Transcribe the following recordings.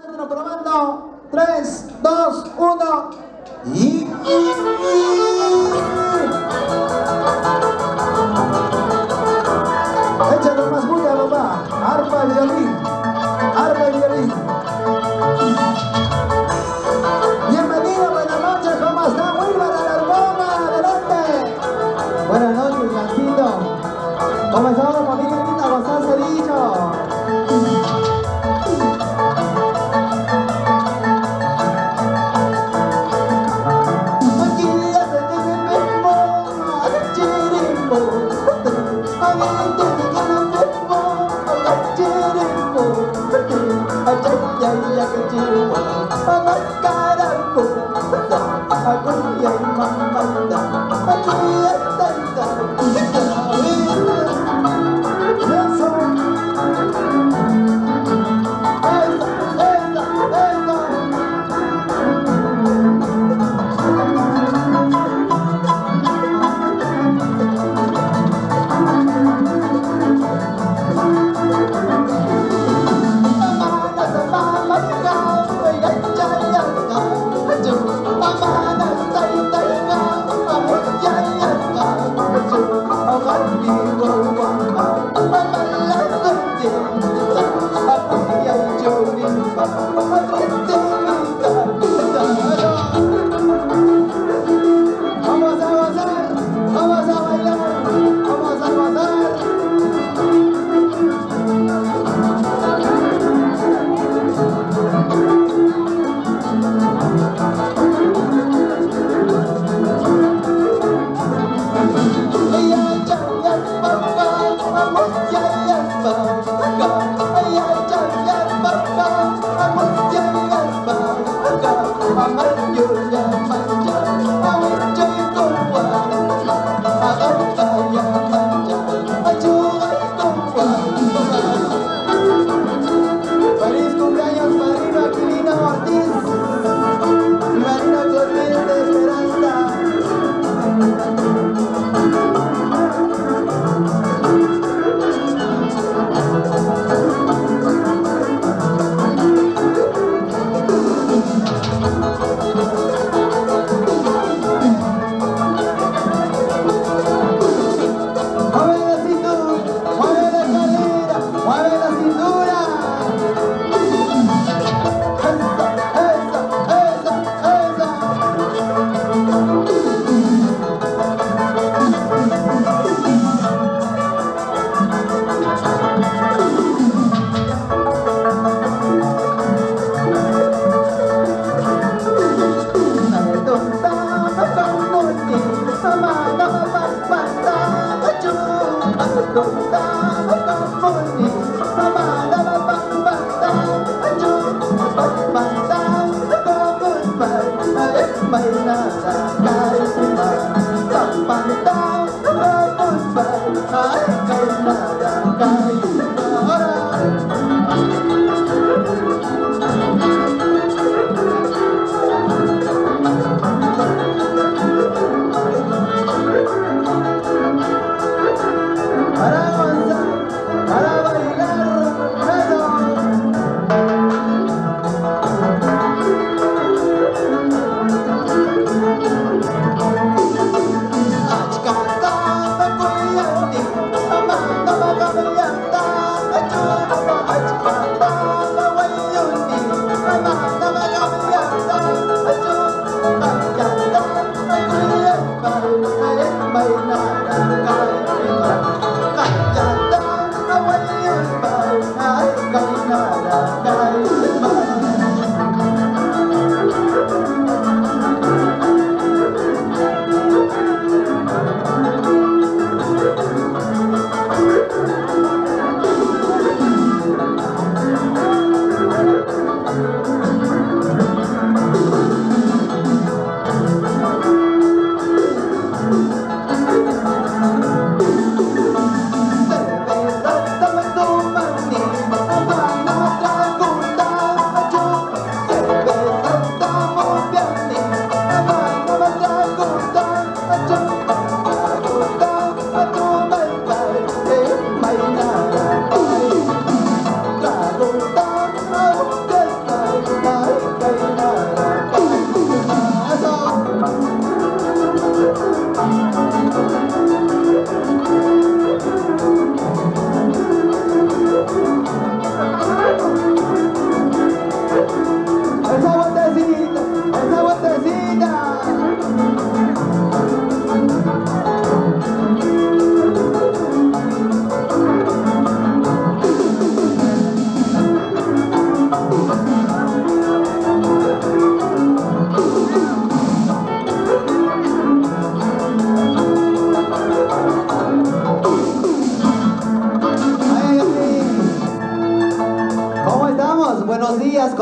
Probando. 3, 2, 1. Y... Échale más bulla, papá. Arpa y violín. Arpa y violín. Bienvenido, buenas noches. ¿Cómo está? Muy buena la hermana. Adelante. Buenas noches, Gancito. Comenzamos, familia linda, a gozarse dicho.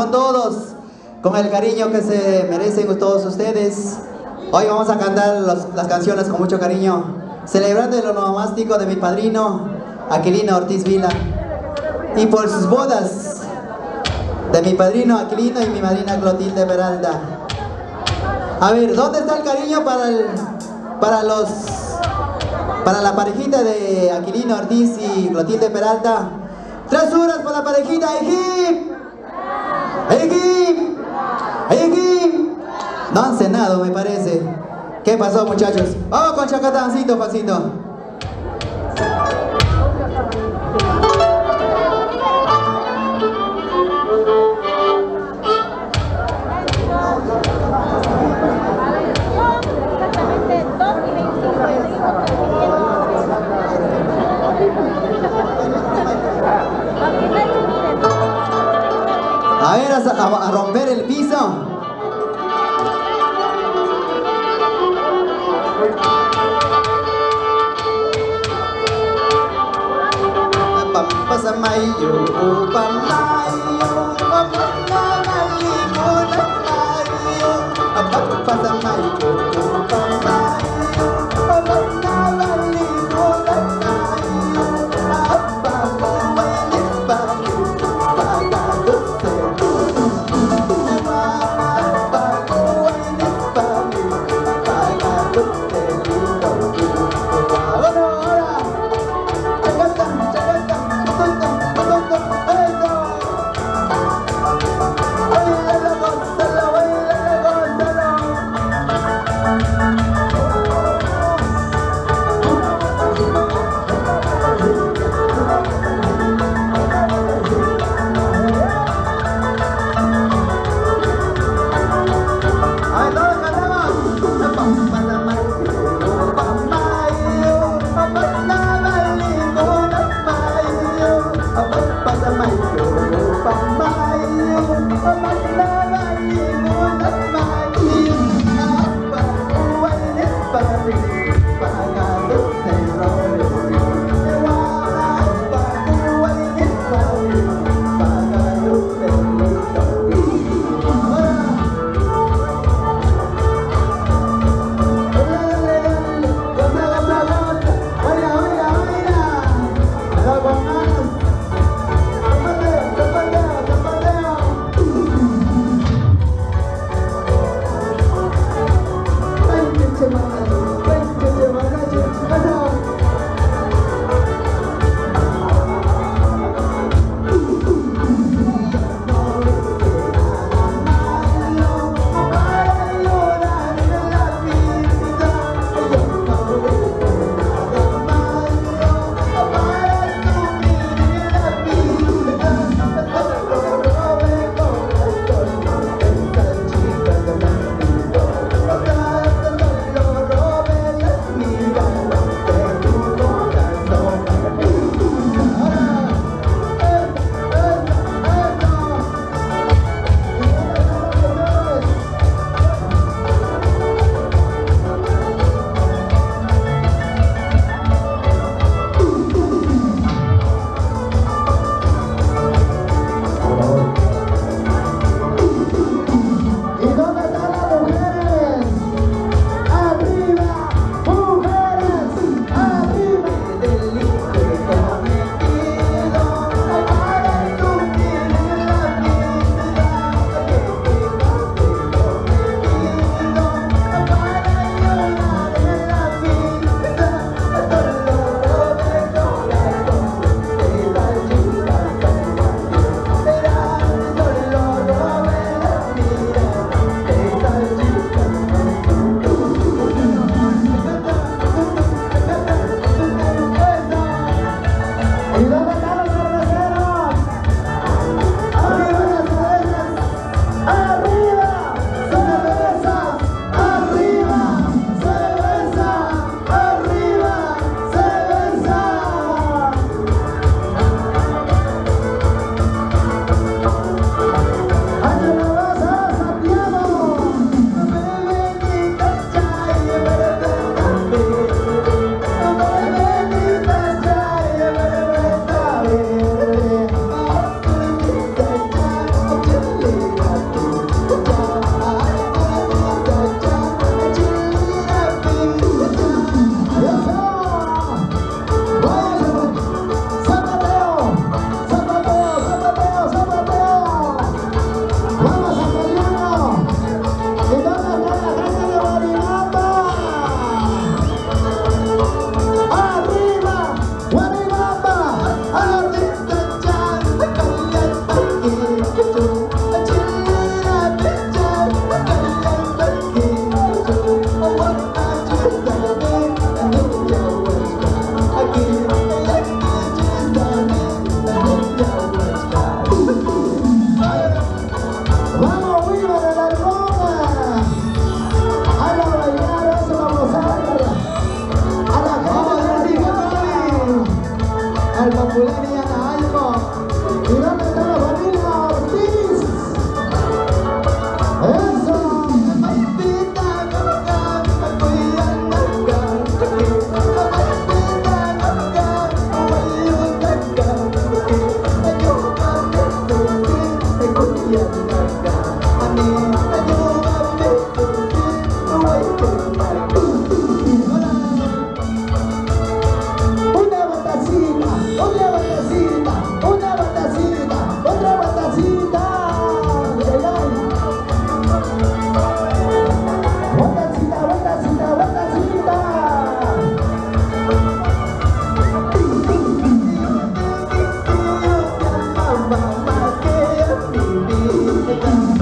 con todos, con el cariño que se merecen todos ustedes. Hoy vamos a cantar las canciones con mucho cariño, celebrando el onomástico de mi padrino Aquilino Ortiz Vila, y por sus bodas de mi padrino Aquilino y mi madrina Clotilde Peralta. A ver, ¿dónde está el cariño para la parejita de Aquilino Ortiz y Clotilde Peralta? 3 horas para la parejita. ¡Ejim! ¡Ejim! ¡Ejim! No han cenado, me parece. ¿Qué pasó, muchachos? Vamos con chacatancito, pasito. A ver, a romper el piso. Pasamayo, pamayo,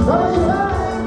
Vamos a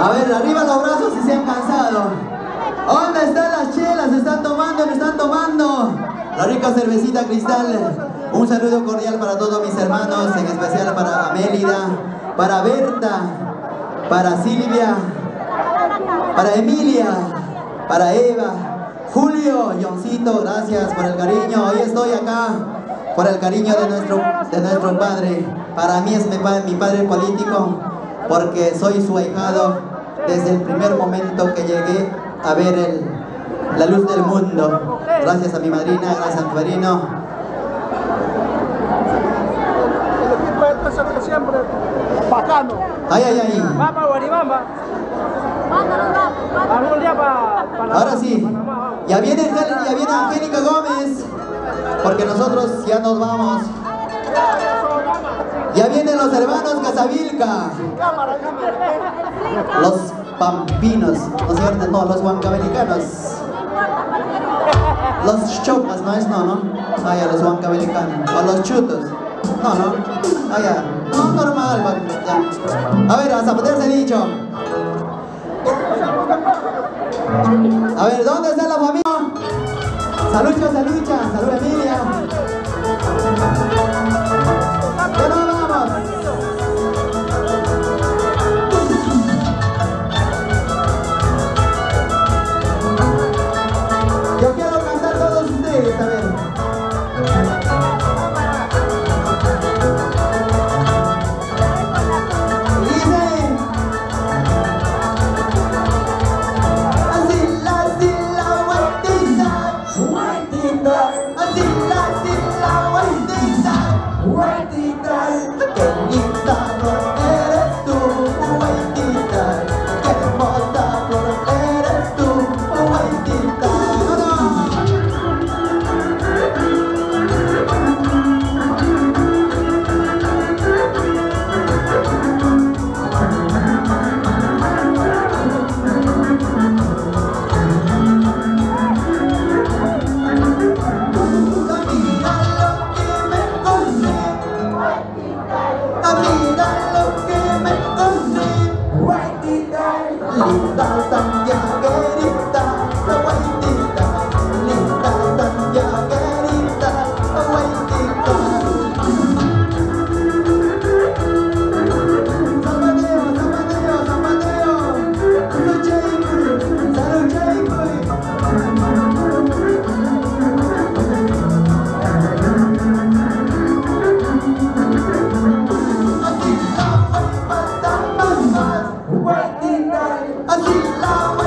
A ver, arriba los brazos si se han cansado. ¿Dónde están las chelas? ¿Están tomando? ¿No están tomando? La rica cervecita Cristal. Un saludo cordial para todos mis hermanos, en especial para Amélida, para Berta, para Silvia, para Emilia, para Eva, Julio, Johncito, gracias por el cariño. Hoy estoy acá por el cariño de nuestro padre. Para mí es mi padre político, porque soy su ahijado desde el primer momento que llegué a ver la luz del mundo. Gracias a mi madrina, gracias a mi padrino. Siempre bacano. Ay, ay, ay. Va para Guaribamba. Algún día para Ahora sí. Ya viene Angélica Gómez, porque nosotros ya nos vamos. Ya vienen los hermanos Casavilca. Los pampinos, ¿no es cierto? No, los huancavelicanos. Los chocas, no es no, ¿no? Ah, ya, los huancavelicanos. O los chutos. No, no. Ah, ya. No, normal, ya. A ver, a Zapatero se ha dicho. A ver, ¿dónde está la familia? Salucha, salucha. Salud, Emilia. Ya nos vamos. Yo quiero cantar todos ustedes, a ver. Así la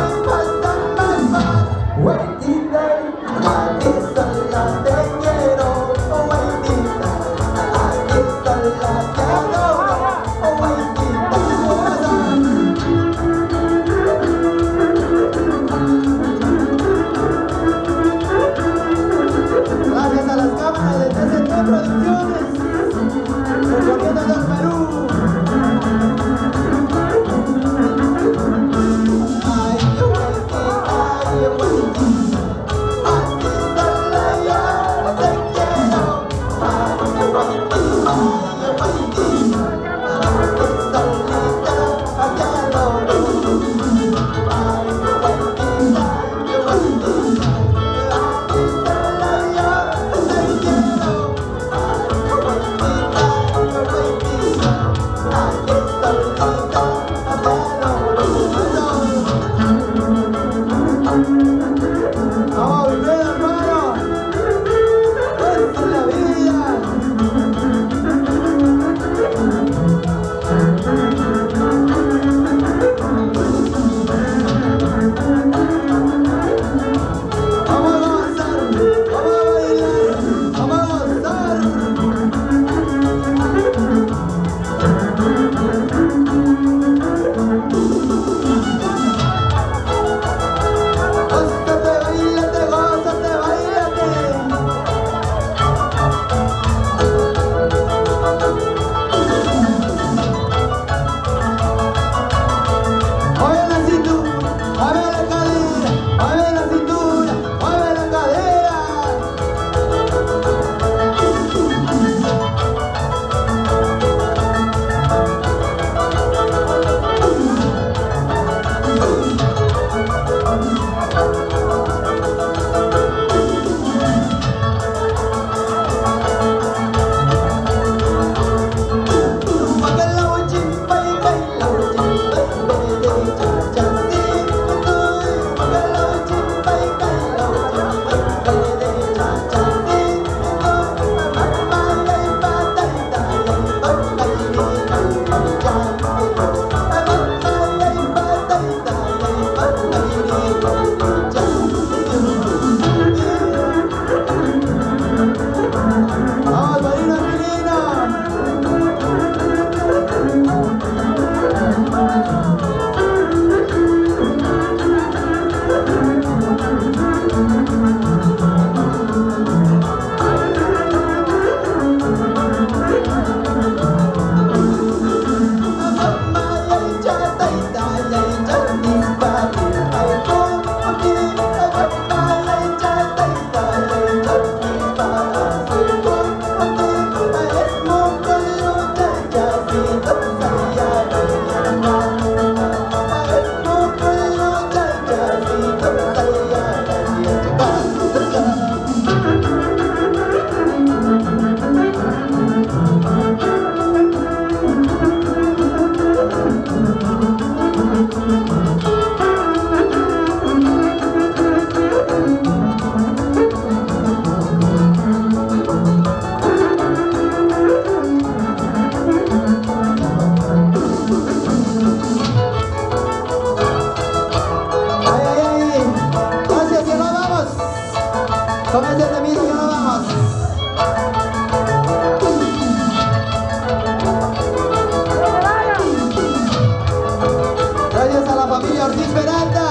Ortiz Peralta.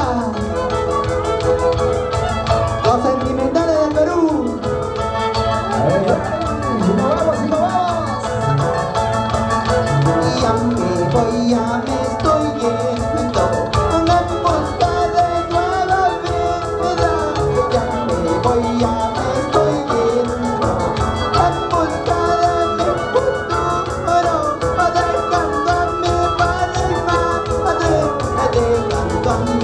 Los sentimentales del Perú. Y nos vamos, y nos vamos. Ya me voy, ya me estoy yendo en busca de nueva vida. Ya me voy, ya me estoy yendo en busca de mi futuro, dejando a mi padre y madre, dejando a mi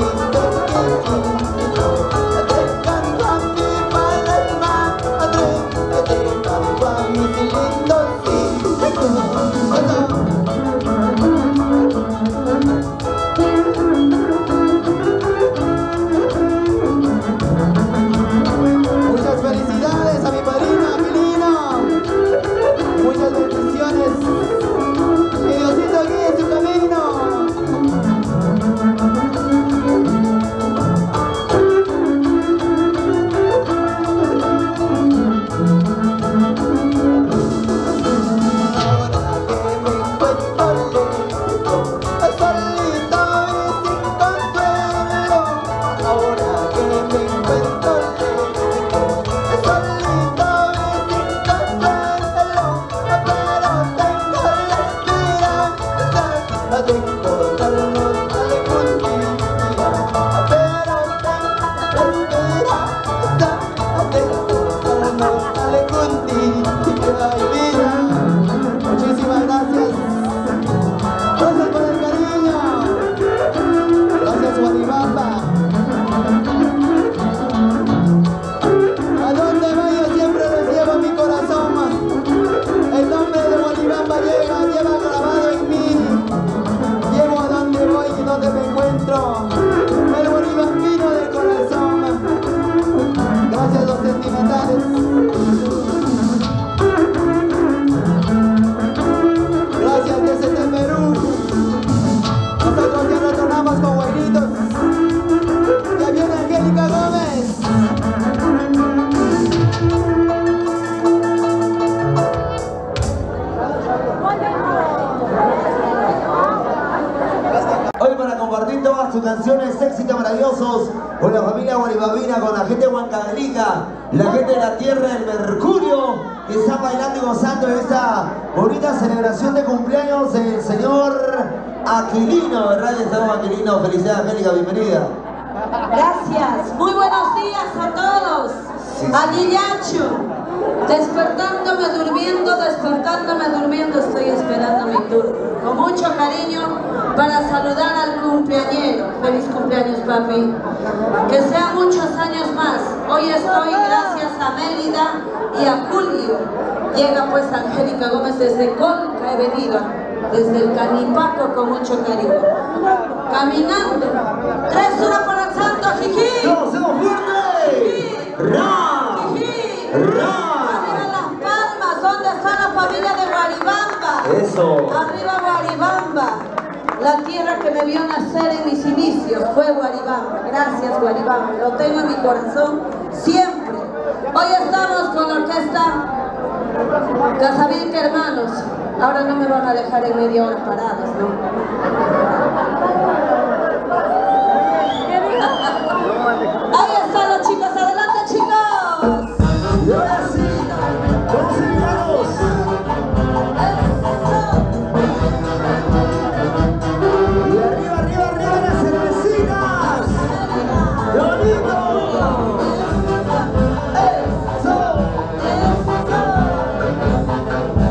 pequeñito, dejando a mi padre y madre, dejando a mis lindos hijos. Muchas felicidades a mi padrino Aquilino. Muchas bendiciones. Que Diosito guíe su camino. Muchísimas gracias. Gracias por el cariño. Gracias, Guaribamba. A donde vaya siempre les llevo mi corazón. El nombre de Guaribamba lleva grabado en mí. Llevo a donde voy y donde me encuentro. El guaribambino del corazón. Gracias, los sentimentales. Gracias desde Perú. Nosotros ya retornamos con güeritos. Ya viene Angélica Gómez. Hoy para compartir todas sus canciones, éxitos maravillosos con la familia guaribambina, con la gente de Huancavelica, la gente de la tierra del Mercurio, que están bailando y gozando de esta bonita celebración de cumpleaños del señor Aquilino, ¿verdad? Estamos Aquilino, felicidades Angélica, bienvenida. Gracias, muy buenos días a todos. Aguillacho, despertándome durmiendo, estoy esperando mi turno. Con mucho cariño para saludar al cumpleañero. Feliz cumpleaños, papi. Que sean muchos años más. Hoy estoy gracias a Mérida y a Julio. Llega pues Angélica Gómez desde Colca, he venido, desde el Canipaco con mucho cariño. Caminando. 3 horas para el santo, jiji. ¡Todos somos fuertes! ¡Ra! Jiji. ¡Ra! Arriba las palmas, ¿dónde está la familia de Guaribamba? Eso. Arriba Guaribamba. La tierra que me vio nacer en mis inicios fue Guaribamba. Gracias Guaribamba, lo tengo en mi corazón siempre. Hoy estamos con la orquesta Casavilca Hermanos. Ahora no me van a dejar en media hora parados, ¿no? Ahí están los chicos, adelante chicos. Y ahora sí, vamos a mirarnos. Y arriba, arriba, arriba las cervecitas. ¡Bonito! ¡Eso!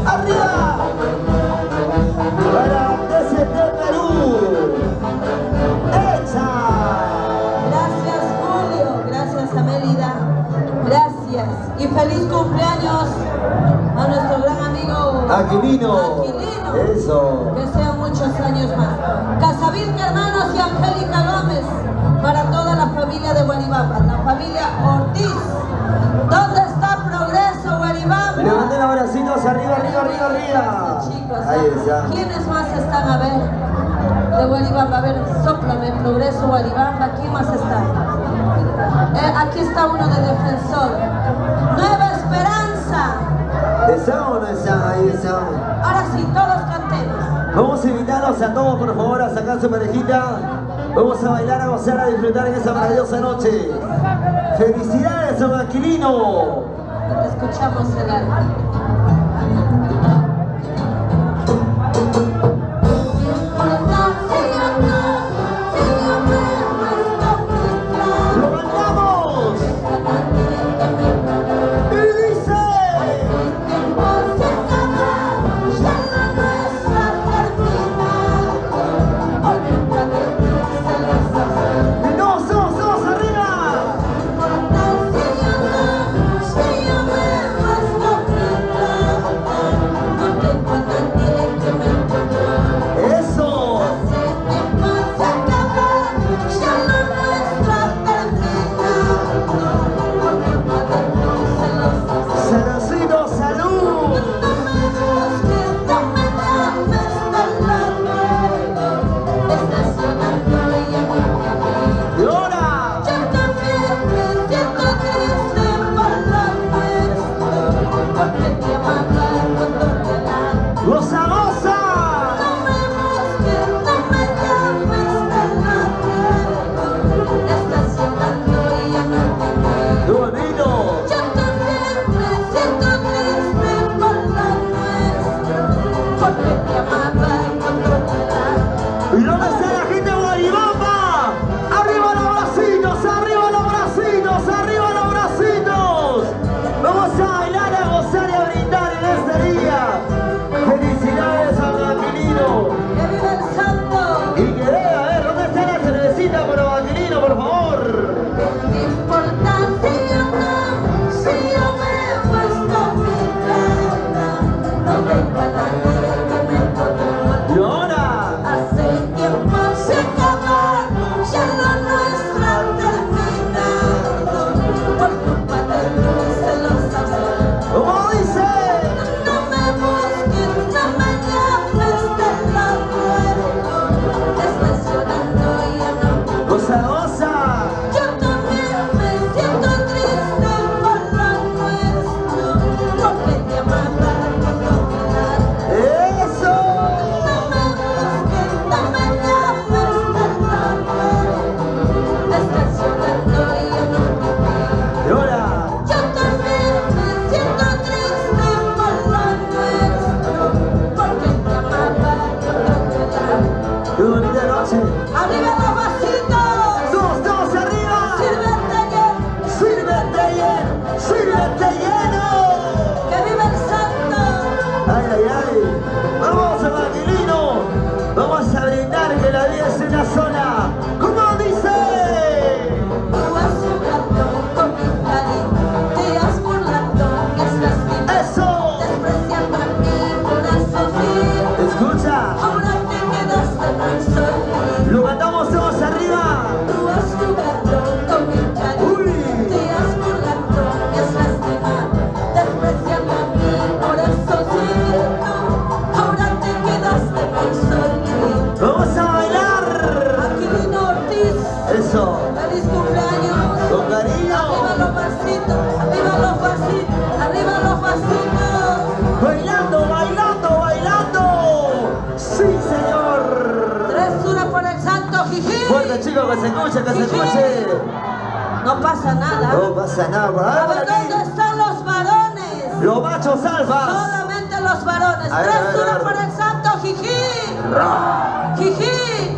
¡Arriba! Para desde Perú. ¡Hecha! Gracias Julio, gracias a Mérida, gracias y feliz cumpleaños a nuestro gran amigo Aquilino. Eso. Que sean muchos años más. Casavilca Hermanos y Angélica Gómez, para toda la familia de Guaribamba, la familia Ortiz. ¿Dónde está Progreso, Guaribamba? Levanten abracitos arriba, arriba, arriba, arriba. Chicos, Ahí está. ¿quiénes más están? A ver, de Guaribamba, a ver, sóplame, Progreso, Guaribamba, ¿quién más está? Aquí está uno de Defensor. Nueva Esperanza. ¿Están o no están? Ahí están. Ahora sí, todos cantemos. Vamos a invitarlos a todos, por favor, a sacar su parejita. Vamos a bailar, a gozar, a disfrutar en esa maravillosa noche. ¡Felicidades, San Aquilino! Escuchamos el alma. Chicos, que se escuche, que se escuche. No pasa nada. No pasa nada. A ver, ¿dónde están los varones? Los machos alfas. Solamente los varones. 3-1 por el santo Jijí. Jijí.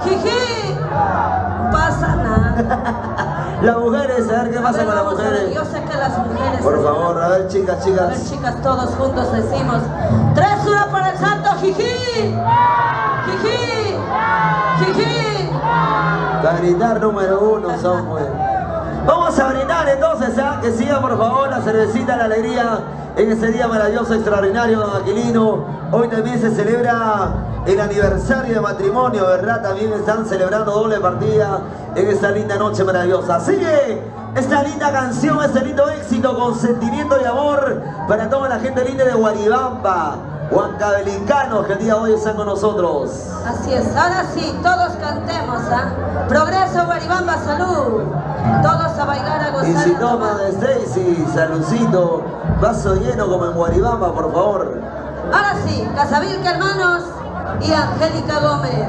Jijí. No pasa nada. Las mujeres, a ver qué pasa con las mujeres. Yo sé que las mujeres. Por favor, a ver, chicas, chicas. A ver, chicas, todos juntos decimos 3-1 por el santo Jijí. Jijí. Jijí. Para gritar número 1 son pues. Vamos a brindar entonces, que siga por favor la cervecita, la alegría en ese día maravilloso, extraordinario, don Aquilino. Hoy también se celebra el aniversario de matrimonio, ¿verdad? También están celebrando doble partida en esta linda noche maravillosa. Sigue esta linda canción, este lindo éxito con sentimiento y amor para toda la gente linda de Guaribamba, huancavelicanos que el día de hoy están con nosotros. Así es, ahora sí, todos cantemos, Progreso, Guaribamba, salud. Todos a bailar, a gozar. Y si toman de Stacy, saludcito, vaso lleno como en Guaribamba, por favor. Ahora sí, Casavilca Hermanos y Angélica Gómez.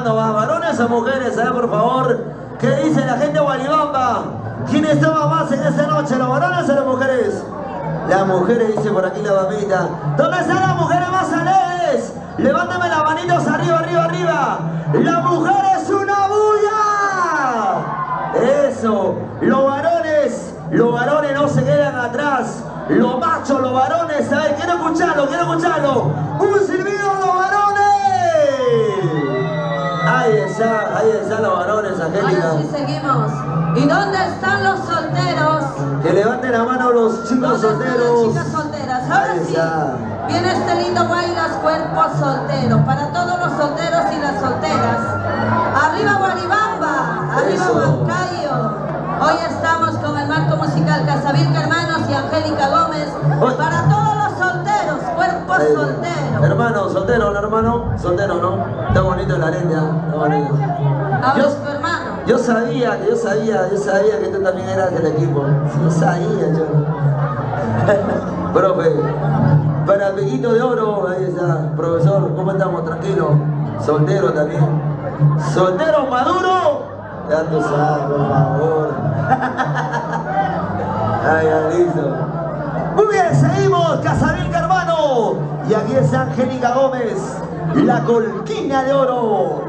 tomando más? ¿Varones o mujeres? A ver, por favor. ¿Qué dice la gente de Guaribamba? ¿Quiénes toman más en esta noche? ¿Los varones o las mujeres? Las mujeres, dice por aquí la mamita. ¿Dónde están las mujeres más alegres? Levántame las manitos arriba, arriba, arriba. ¡La mujer es una bulla! Eso. Los varones no se quedan atrás. Los machos, los varones, a ver, quiero escucharlo, quiero escucharlo. ¡Un silbido a los varones! Ahí están los varones, Angélica. Ahora sí seguimos. ¿Y dónde están los solteros? Que levanten la mano los chicos solteros. Las chicas solteras. Ahora sí, viene este lindo Bailas Cuerpos Solteros. Para todos los solteros y las solteras. Arriba Guaribamba, arriba Huancayo. Hoy estamos con el marco musical Casavilca Hermanos y Angélica Gómez. Para todos los solteros, cuerpos solteros. Hermano, soltero, ¿no, hermano? Soltero, ¿no? Está bonito la lente, está bonito. Ahora es tu hermano. Yo sabía que tú también eras del equipo. Yo sabía, yo. Profe, para Peguito de Oro, ahí está. Profesor, ¿cómo estamos? Tranquilo. Soltero también. Soltero maduro. Ya tú sabes, por favor. Ay, ya listo. Muy bien, seguimos, Casavilca Hermano. Y aquí está Angélica Gómez, la colquina de oro.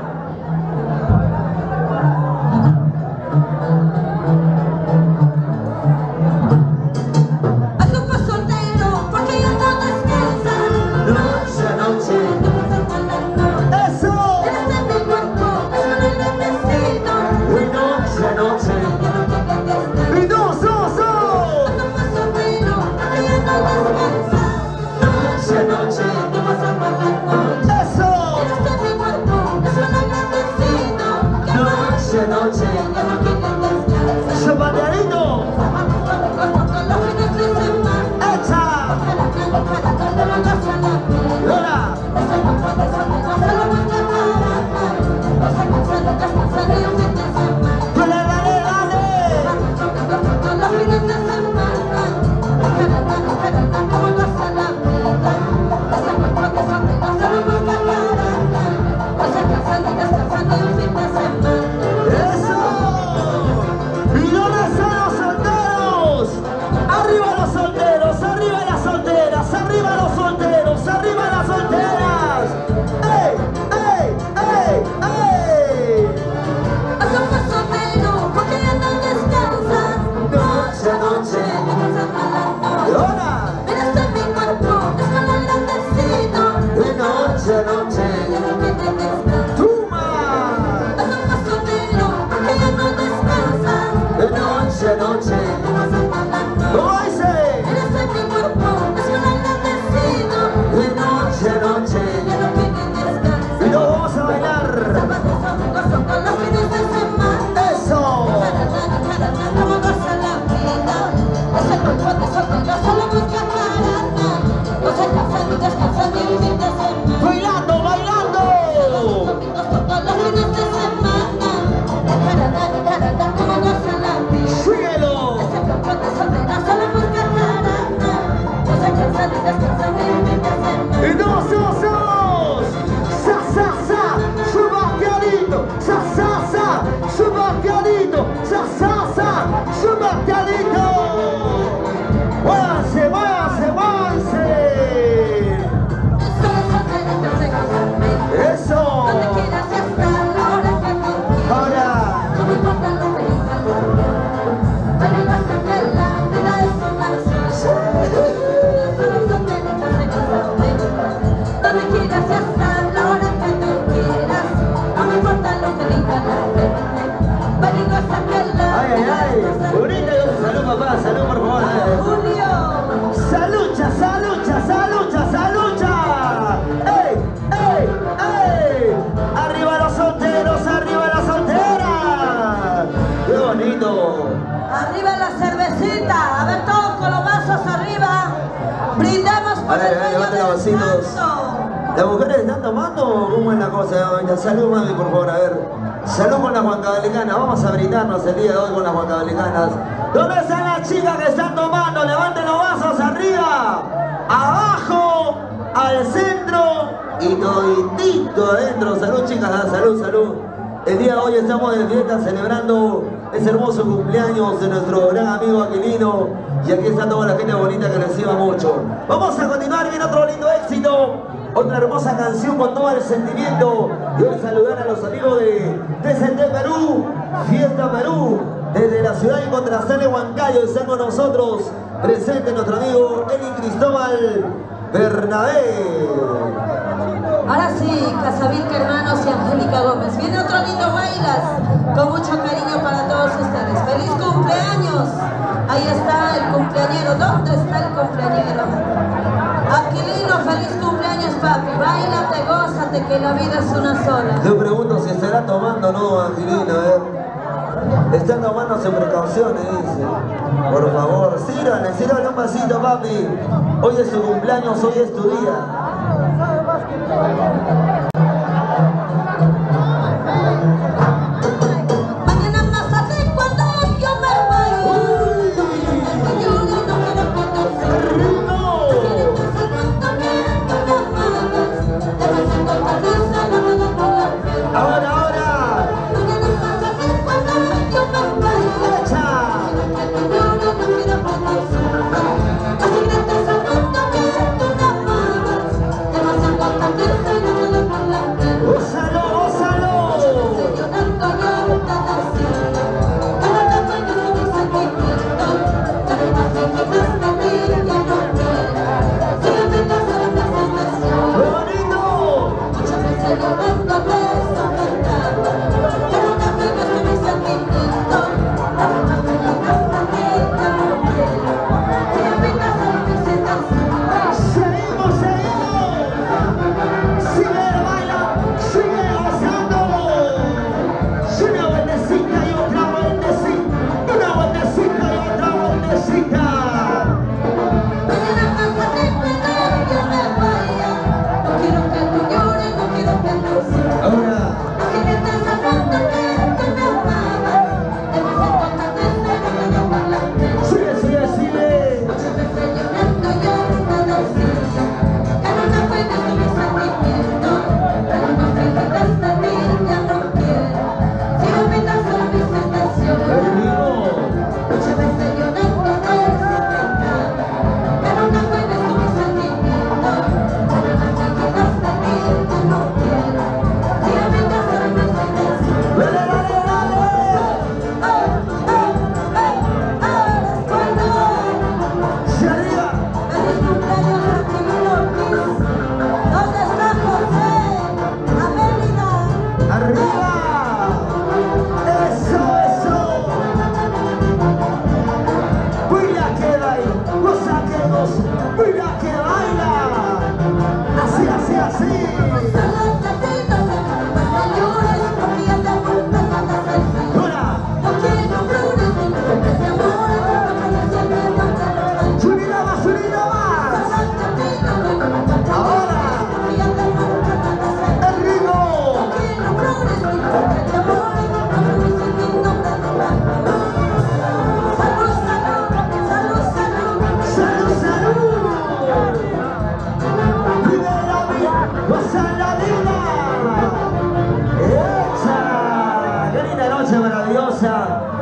Arriba la cervecita, a ver todos con los vasos arriba. Brindemos por el dueño del santo. ¿Las mujeres están tomando? ¿Cómo es la cosa? Salud, mami, por favor, a ver. Salud con las huancavelicanas. Vamos a brindarnos el día de hoy con las huancavelicanas. ¿Dónde están las chicas que están tomando? Levanten los vasos arriba, abajo, al centro y toditito adentro. Salud, chicas, salud, salud. El día de hoy estamos de fiesta celebrando ese hermoso cumpleaños de nuestro gran amigo Aquilino. Y aquí está toda la gente bonita que reciba mucho. Vamos a continuar con otro lindo éxito. Otra hermosa canción con todo el sentimiento. Y hoy saludar a los amigos de TCT Perú, Fiesta Perú. Desde la ciudad de Contrastales, Huancayo, están con nosotros presente nuestro amigo Eli Cristóbal Bernabé. Ahora sí, Casavilca Hermanos y Angélica Gómez. Viene otro lindo bailas, con mucho cariño para todos ustedes. ¡Feliz cumpleaños! Ahí está el cumpleañero. ¿Dónde está el cumpleañero? Aquilino, feliz cumpleaños, papi. Báilate, gózate, que la vida es una sola. Yo pregunto si estará tomando o no, Aquilino, a ver. Está tomándose precauciones, dice. Por favor, sírvale un vasito, papi. Hoy es su cumpleaños, hoy es tu día. Mañana más tarde cuando yo me vaya, yo no quiero que te Ahora, ahora.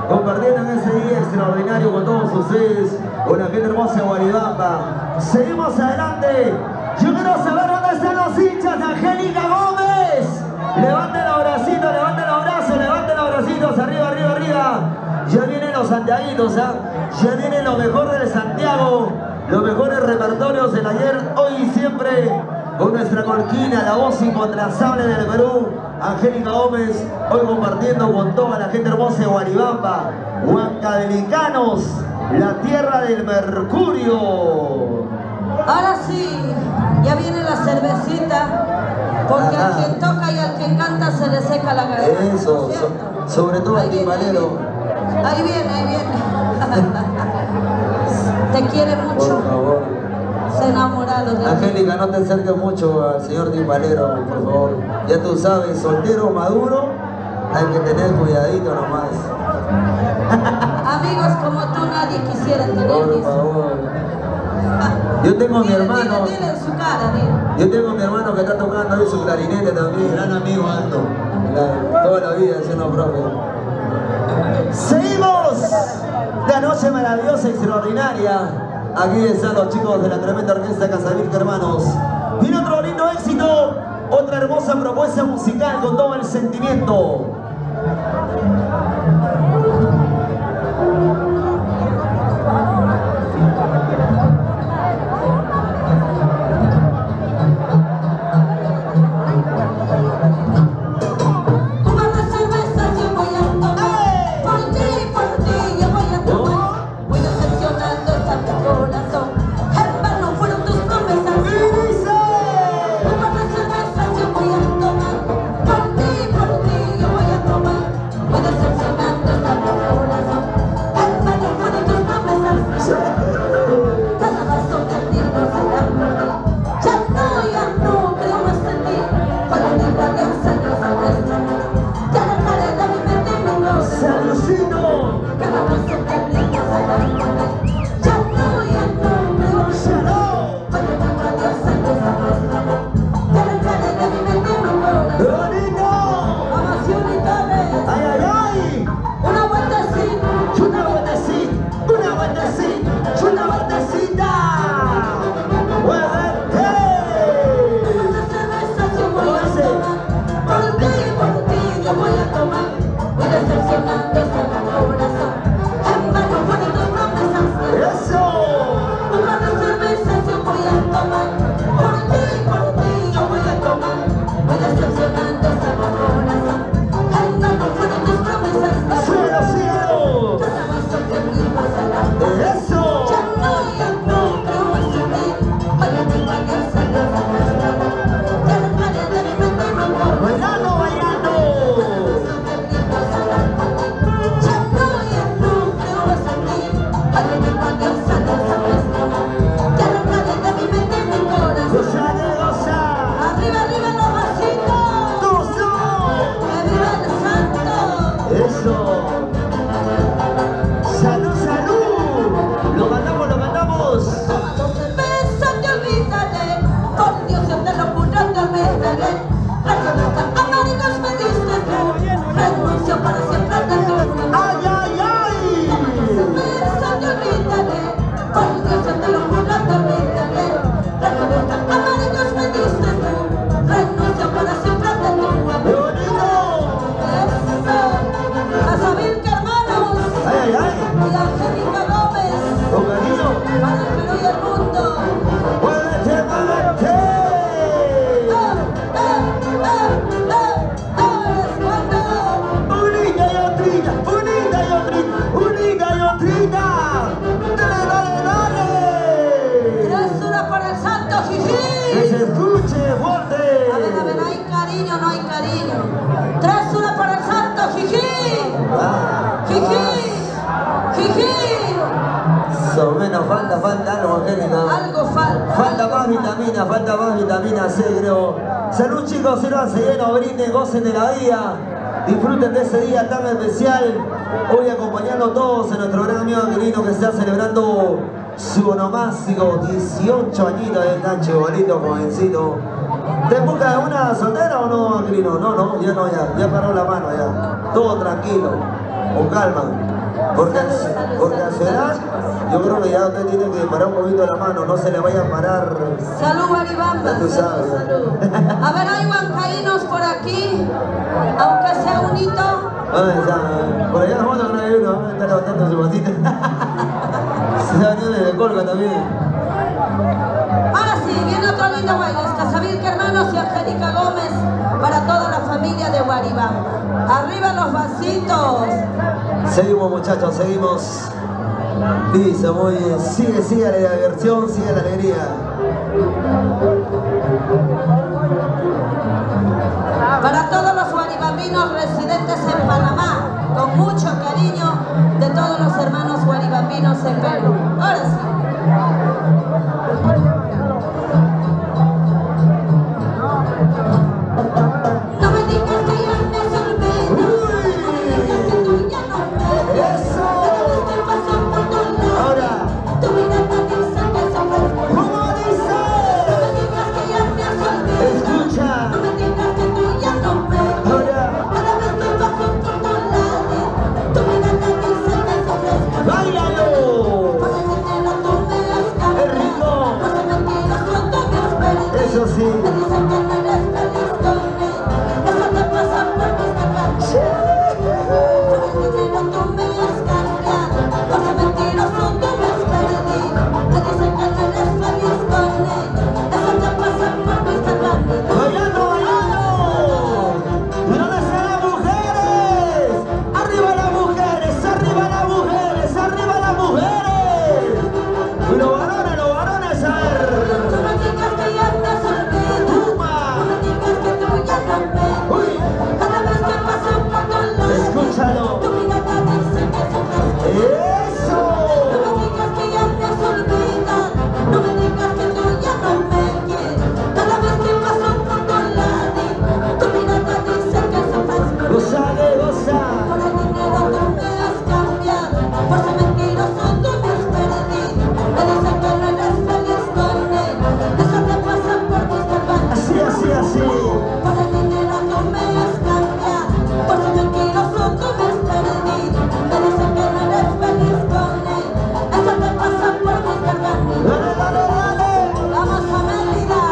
Compartiendo en ese día extraordinario con todos ustedes, con la gente hermosa de Guaribamba. Seguimos adelante. Yo quiero saber dónde están los hinchas de Angélica Gómez. Levanten los bracitos, levanten los brazos, levanten los bracitos, arriba, arriba, arriba. Ya vienen los santiaguitos, ya vienen los mejores de Santiago, los mejores repertorios del ayer, hoy y siempre, con nuestra colquina, la voz incontrastable del Perú, Angélica Gómez, hoy compartiendo con toda la gente hermosa de Guaribamba, Huancavelicanos, la tierra del mercurio. Ahora sí, ya viene la cervecita, porque al que toca y al que canta se le seca la garganta. Eso, sobre todo al timbalero. Ahí viene, ahí viene. Te quiere mucho. Por favor. Se enamorado de Angélica, no te acerques mucho al señor timbalero, por favor. Ya tú sabes, soltero maduro, hay que tener cuidadito nomás. Amigos como tú nadie quisiera tener. Por favor. Yo tengo a mi hermano. Dile en su cara, dile. Yo tengo a mi hermano que está tocando ahí su clarinete también. Gran amigo Aldo. Toda la vida siendo profe. Seguimos. La noche maravillosa y extraordinaria. Aquí están los chicos de la tremenda orquesta Casavirca, hermanos. Viene otro lindo éxito. Otra hermosa propuesta musical con todo el sentimiento. Falta más vitamina C, creo. Salud, chicos, sírvanse lleno, brinden, gocen de la vida. Disfruten de ese día tan especial. Hoy acompañando a todos en nuestro gran amigo Aquilino que está celebrando su onomástico. 18 añitos de Nacho, bonito, jovencito. ¿Te busca de una soltera o no, Aquilino? No, ya paró la mano, ya. Todo tranquilo, con calma. Porque a su edad, yo creo que ya usted tiene que parar un poquito la mano, no se le vaya a parar. Salud, Guaribamba. Salud. A ver, hay huancaínos por aquí, aunque sea un hito. Por allá nos vamos a traer uno, está levantando su botita. Se ha venido desde Colga también. Ahora sí, viene otro lindo baile, Casavirca, hermanos, y Angélica Gómez para toda la familia de Guaribamba. Arriba los vasitos. Seguimos, muchachos, seguimos. Dice muy bien, sigue la diversión, sigue la alegría. Para todos los guaribambinos residentes en Panamá, con mucho cariño de todos los hermanos guaribambinos en Perú. Ahora sí. No me digas que ya me sorprendo, no me digas que tú ya no me ves. ¡Eso! Te paso por tu lado. Ahora. Tu mirada dice que somos. sí. Me dicen que no eres feliz con él. Eso te pasa por buscar. Por el dinero tú me has cambiado. Por ser mentiroso tú me has perdido. Me dicen que no eres feliz con él. Eso te pasa por buscar. ¡Bailando, bailando! ¿Y dónde están las mujeres? ¡Arriba las mujeres! ¡Arriba las mujeres! ¡Arriba las mujeres! Y los varones, a ver. No me digas que ya te has olvidado. ¡Puma! No me digas que tú ya no me. ¡Uy! Cada vez que paso por tu lado, Escúchalo. tu mirada dice que sufres. ¡Eso! No me digas que ya te has olvidado. No me digas que tú ya no me quieres. Cada vez que paso por tu lado, tu mirada dice que sufres. ¡Gózale, goza! Por el dinero tú me has cambiado. Por ser mentiroso tú me has perdido. Me dicen que no eres feliz con él. Eso te pasa por buscar. Así, así, así. Por el dinero tú me has cambiado. Por ser mentiroso tú me has perdido. Me dicen que no eres feliz con él. Eso te pasa por buscar. ¡Dale, dale, dale! Vamos a Mérida,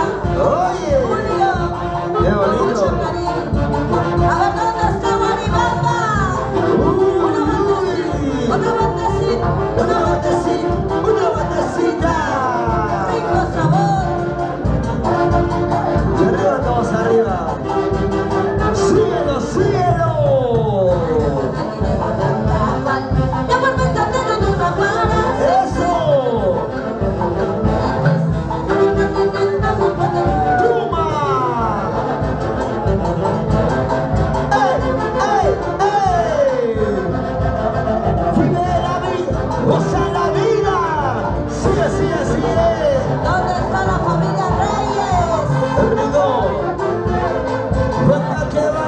¡Oye! Julio, ¡Qué con bonito! mucho cariño. A ver dónde está Guaribamba. Una bandecita, ¡Una batecita! ¡Una batecita! rico sabor. Y arriba, todos arriba. ¡Cielo, cielo! Ya por ventana no raparas. ¡Eso! ¡Pluma! ¡Ey, ey, ey! ¡Vive la vida! ¡Goza la vida! ¡Sigue, sigue, sigue! ¿Dónde está la familia Reyes? ¡El rigor! ¡Venga que va!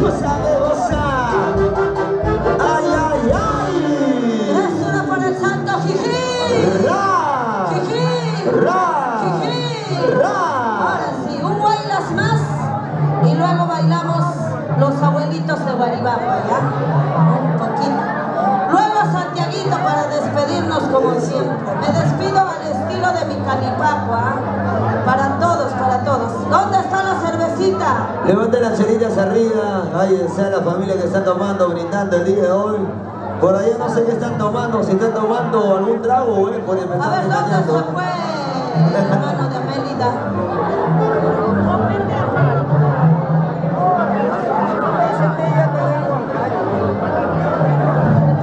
¡Goza de gozar! ¡Ay, ay, ay! Es una por el santo Jijí. ¡Ra! Jijí. ¡Ra! Jijí. ¡Ra! Ahora sí, un bailas más y luego bailamos los abuelitos de Guaribamba, ¿ya? Un poquito. Luego Santiaguito para despedirnos como siempre. Me despido al estilo de mi calipaco, ¿ah? Para todos, para todos. ¿Dónde está la cervecita? Levanten las chelitas arriba, ahí sea la familia que está tomando, brindando el día de hoy. Por allá no sé qué están tomando, si están tomando algún trago, por ahí me A están ver, ¿dónde engañando. se fue el hermano de Mélida?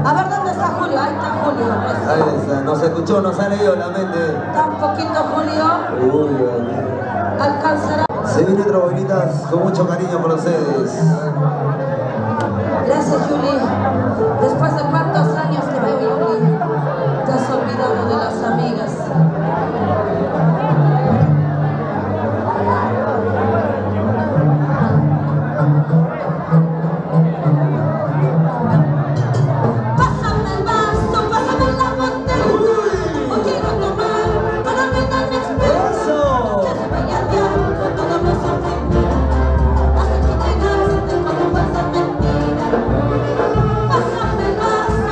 A ver, ¿dónde está Julio? Ahí está Julio. Ahí está, nos escuchó, nos ha leído la mente. Está un poquito Julio. Uy, uy. Alcanzará. Se viene otra bolitas con mucho cariño para ustedes. Gracias, Juli. Después de cuántos años te veo, Juli. Te has olvidado de las amigas. Pásame el vaso, pásame la botella. Hoy quiero tomar para olvidar mi experiencia. ¡Eso! Que se vaya al diablo todo lo sufrido. Hasta que llegaste con un falsa mentira. Pásame el vaso,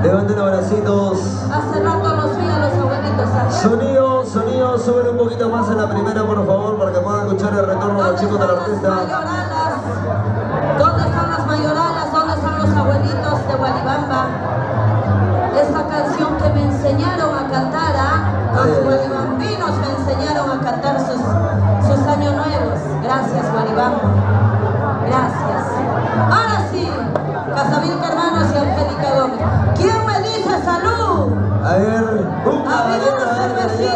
Levanten los bracitos. Hace rato los vi a los abuelitos acá. Sonido, sonido, suben un poquito más en la primera, por favor, para que puedan escuchar el retorno de los chicos de la orquesta. ¿Dónde están las mayoralas? ¿Dónde están los abuelitos de Guaribamba? Esta canción que me enseñaron a cantar, los guaribambinos me enseñaron a cantar sus años nuevos. Gracias, Guaribamba. Gracias. Ahora sí, Casavilca Hermanos y Angélica Gómez. ¿Quién me dice salud? A ver, un caballero,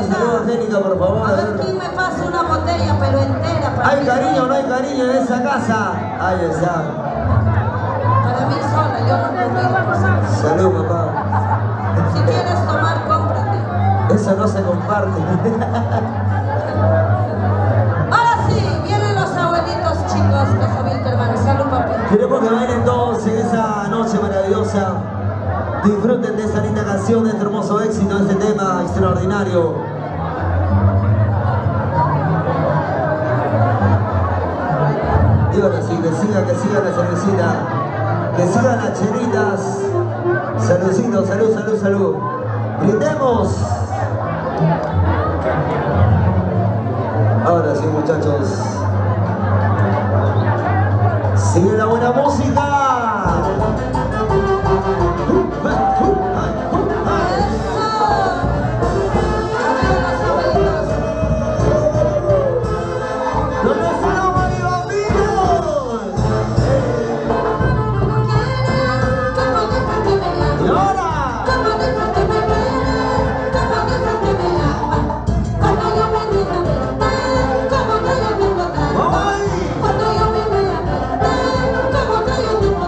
salud, Angélica, por favor. A ver quién me pasa una botella, pero entera. Para ¿Hay cariño o no hay cariño en esa casa? Ahí está. Para mí sola, yo no convido. Salud, papá. Si quieres tomar, cómprate. Eso no se comparte. Ahora sí, vienen los abuelitos chicos, Casavilca Hermanos. Salud, papi. Queremos que bailen todos en esa noche maravillosa. Disfruten de esta linda canción, de este hermoso éxito, de este tema extraordinario. Díganlo así, que sigan la cervecita, que sigan las chelitas. Saludcito, salud, salud, salud. Brindemos. Ahora sí, muchachos. Sigue la buena música. Cuando yo me vea, como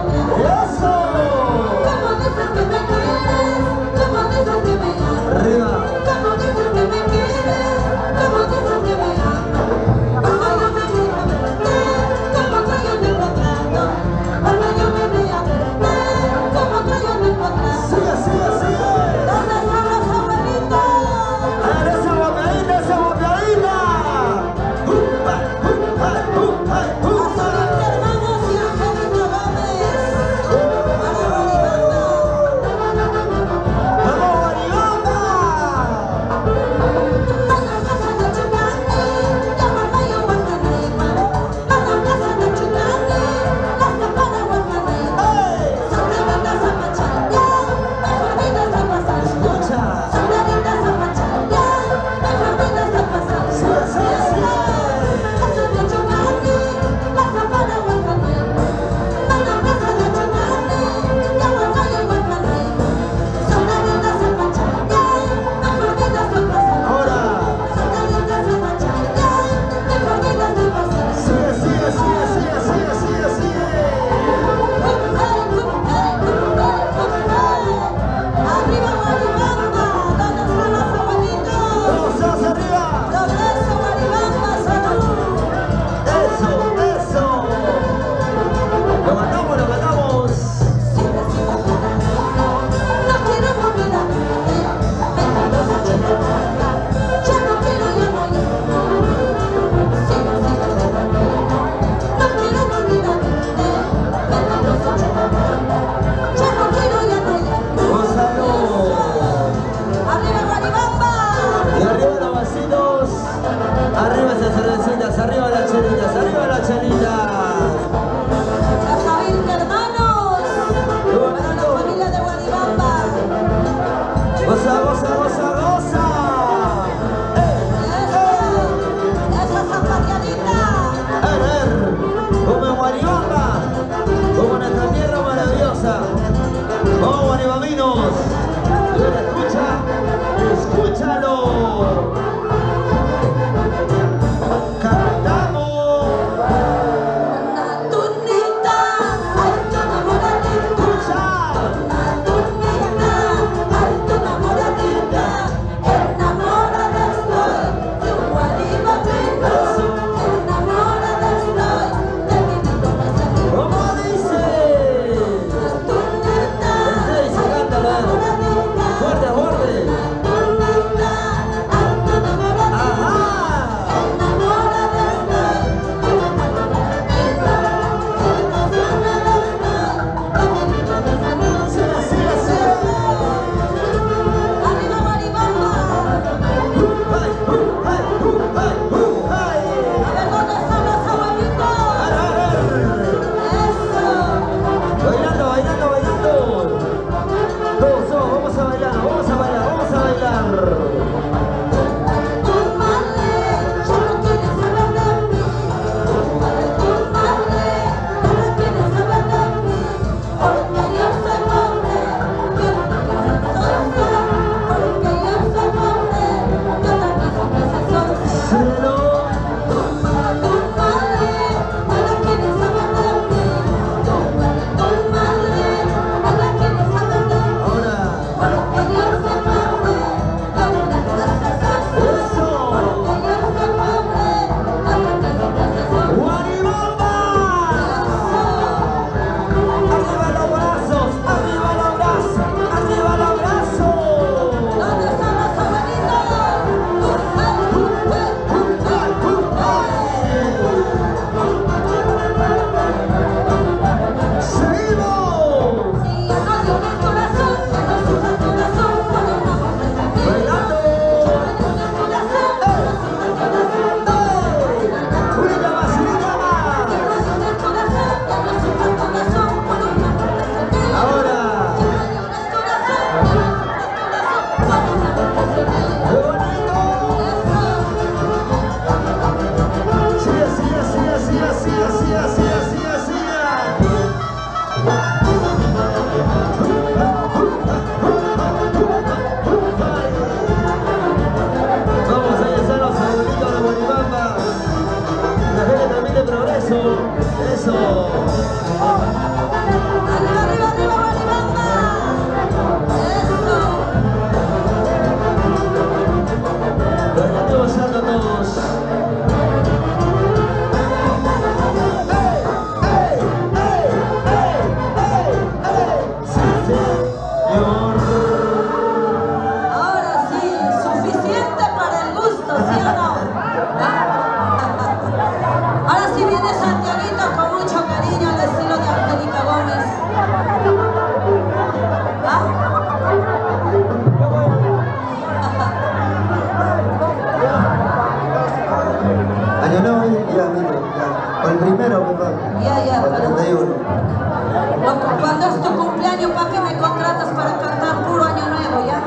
contratas para cantar puro Año Nuevo, ¿ya?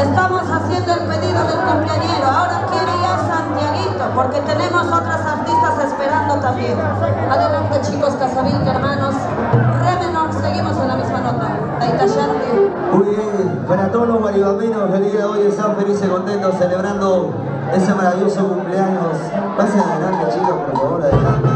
Estamos haciendo el pedido del cumpleañero. Ahora quiere ir a Santiaguito, porque tenemos otras artistas esperando también. Adelante, chicos, Casavinca, hermanos. Re menor, seguimos en la misma nota. Taitashante. Muy bien, para todos los guaribambinos, el día de hoy están felices y contentos celebrando ese maravilloso cumpleaños. Pasen adelante, chicos, por favor, adelante.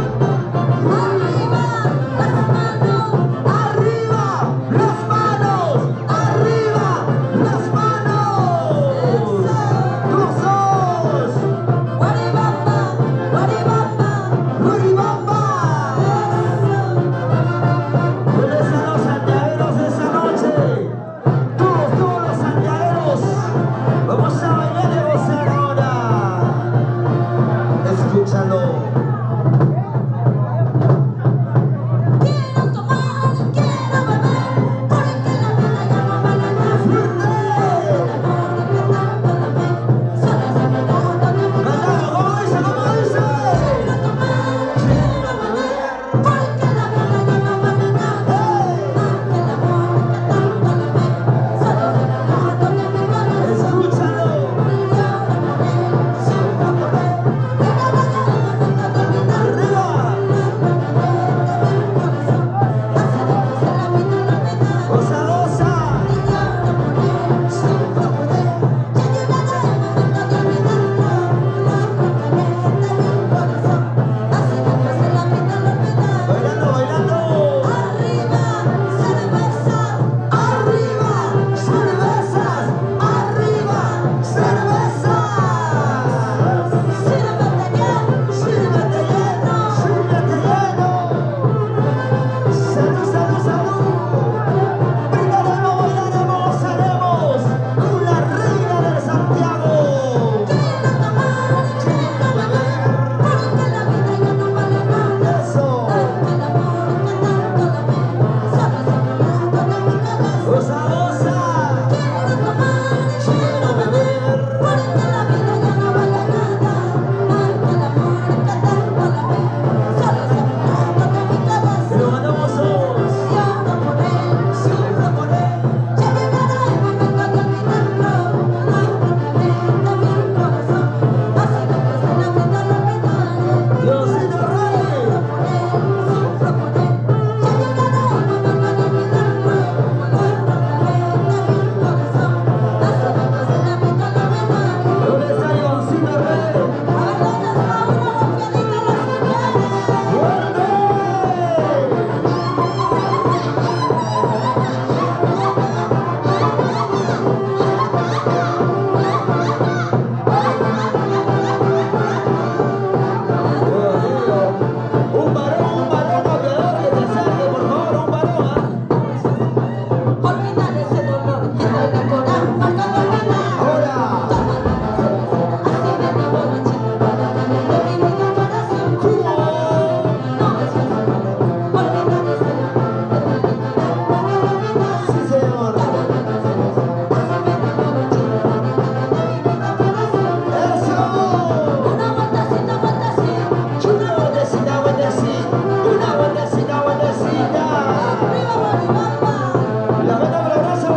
La banda Progreso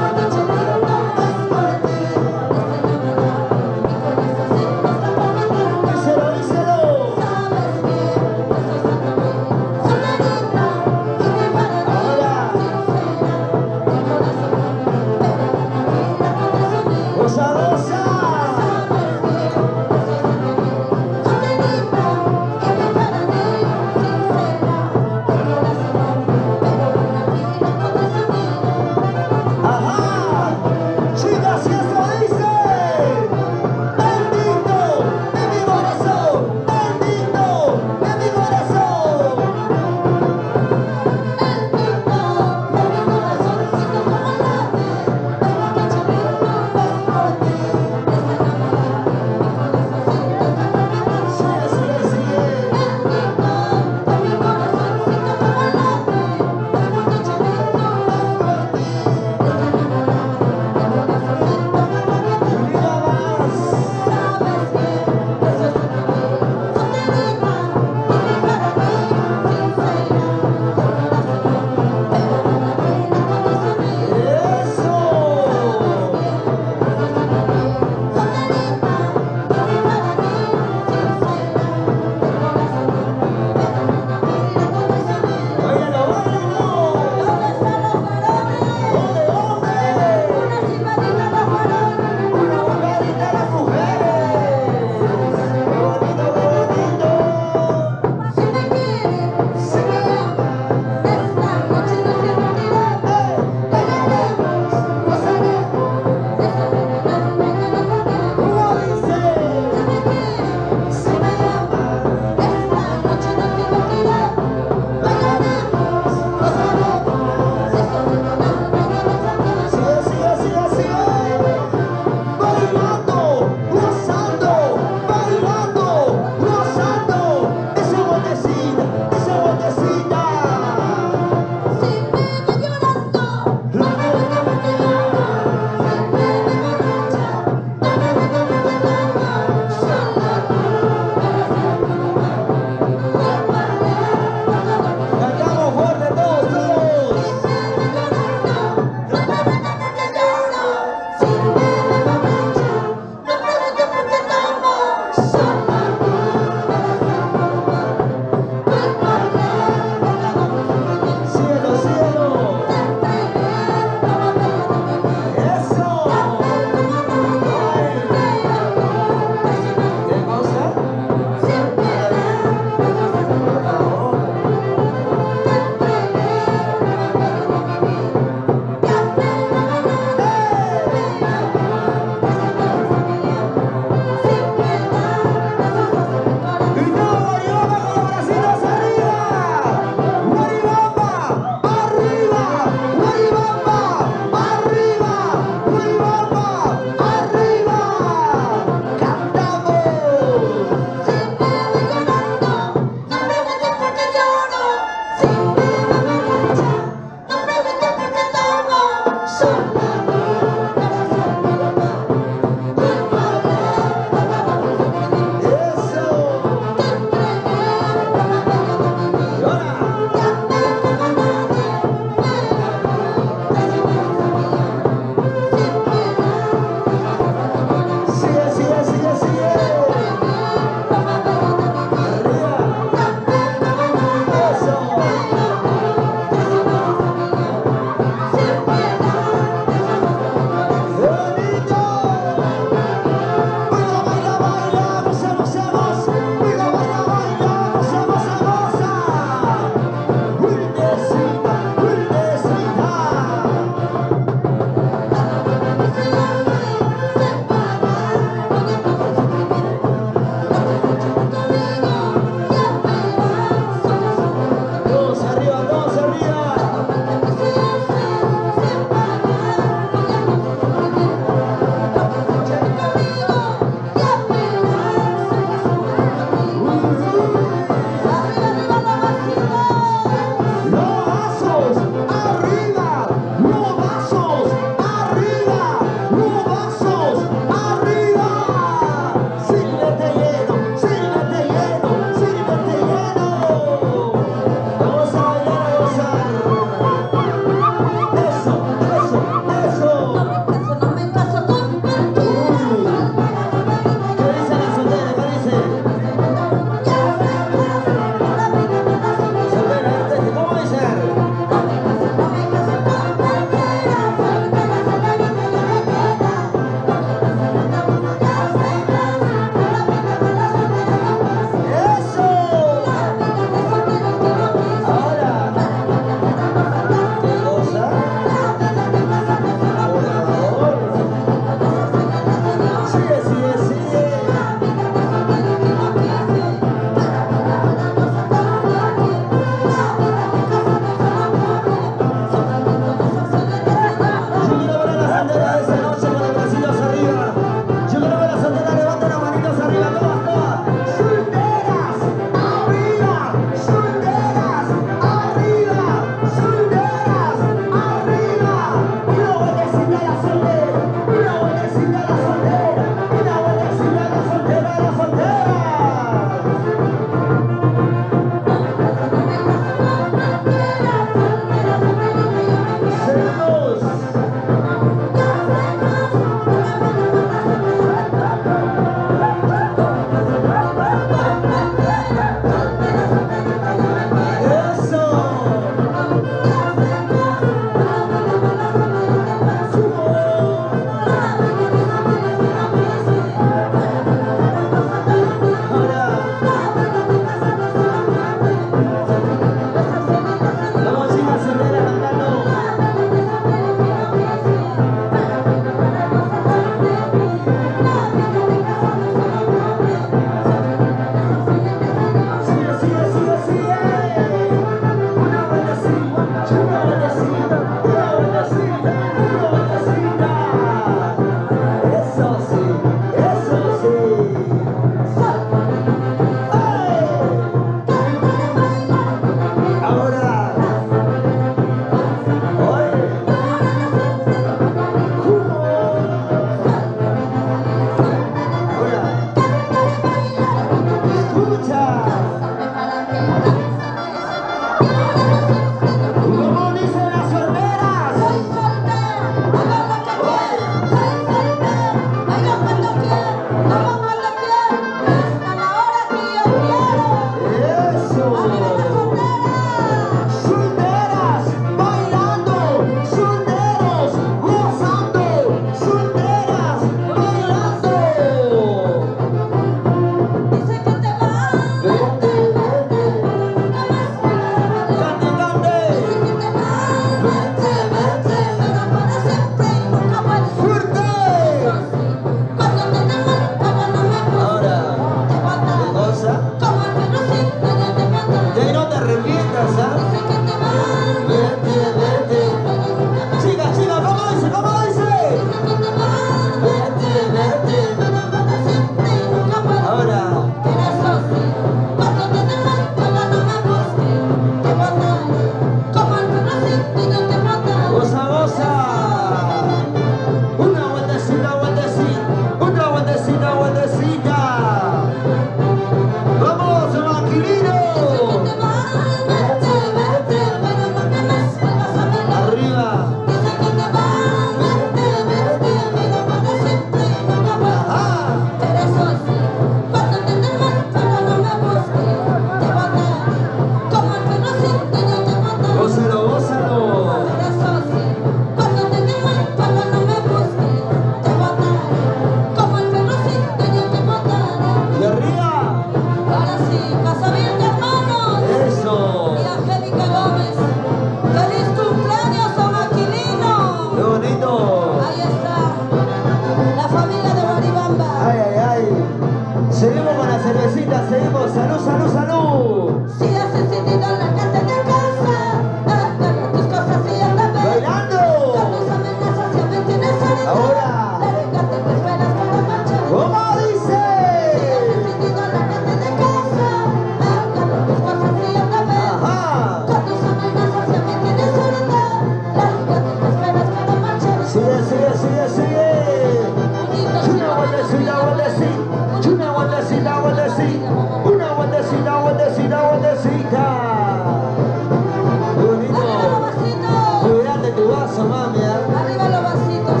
Cuídate tu vaso, mami. Arriba los vasitos.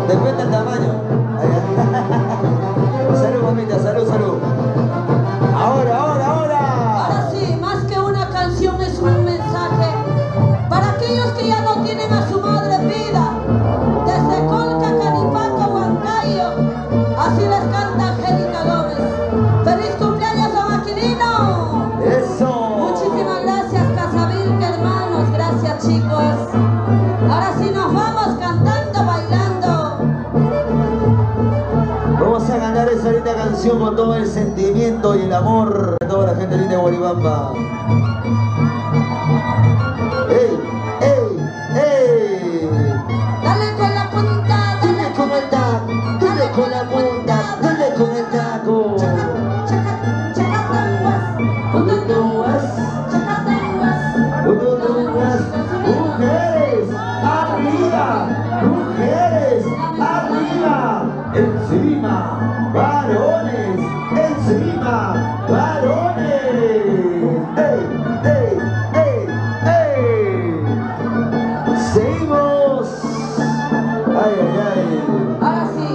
Depende del tamaño. Salud, mamita, salud, salud. Ahora sí, más que una canción es un mensaje para aquellos que ya no tienen a su madre en vida. Desde Colca, Canipaco, Huancayo, así les canta Angélica Gómez. ¡Feliz cumpleaños, don Aquilino! Eso. Muchísimas gracias, Casavirque, hermanos. Gracias, chicos. Ahora sí nos vamos cantando, bailando. Vamos a cantar esa linda canción con todo el sentimiento y el amor de toda la gente linda de Guaribamba. ¡Ey! ¡Ey! ¡Ey! Dale con la punta, Dale con el taco, dale con la punta, dale con el taco. Mujeres, arriba, mujeres, arriba, encima, varones, encima, varones. ¡Ey, ey, ey, ey! Seguimos. Ay, ay, ay. Ahora sí,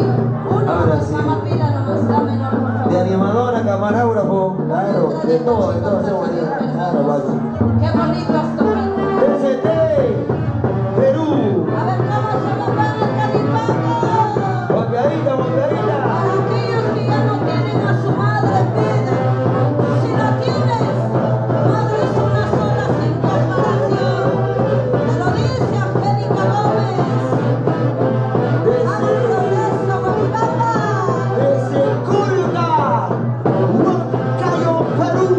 Ahora sí. mamá pila nomás, la menor, por favor. De animadora, camarógrafo, claro, de todo, claro, vaya. Qué bonito has tocado. ST, Perú, A ver cómo se lo van al Canipaco. guapeadita, guapeadita. Para aquellos que ya no tienen a su madre en vida. Si la tienes, madre es una sola sin comparación. Te lo dice Angélica Gómez. ¡Vamos, progreso, Guaribamba! Desde Colca, Huancayo, Perú.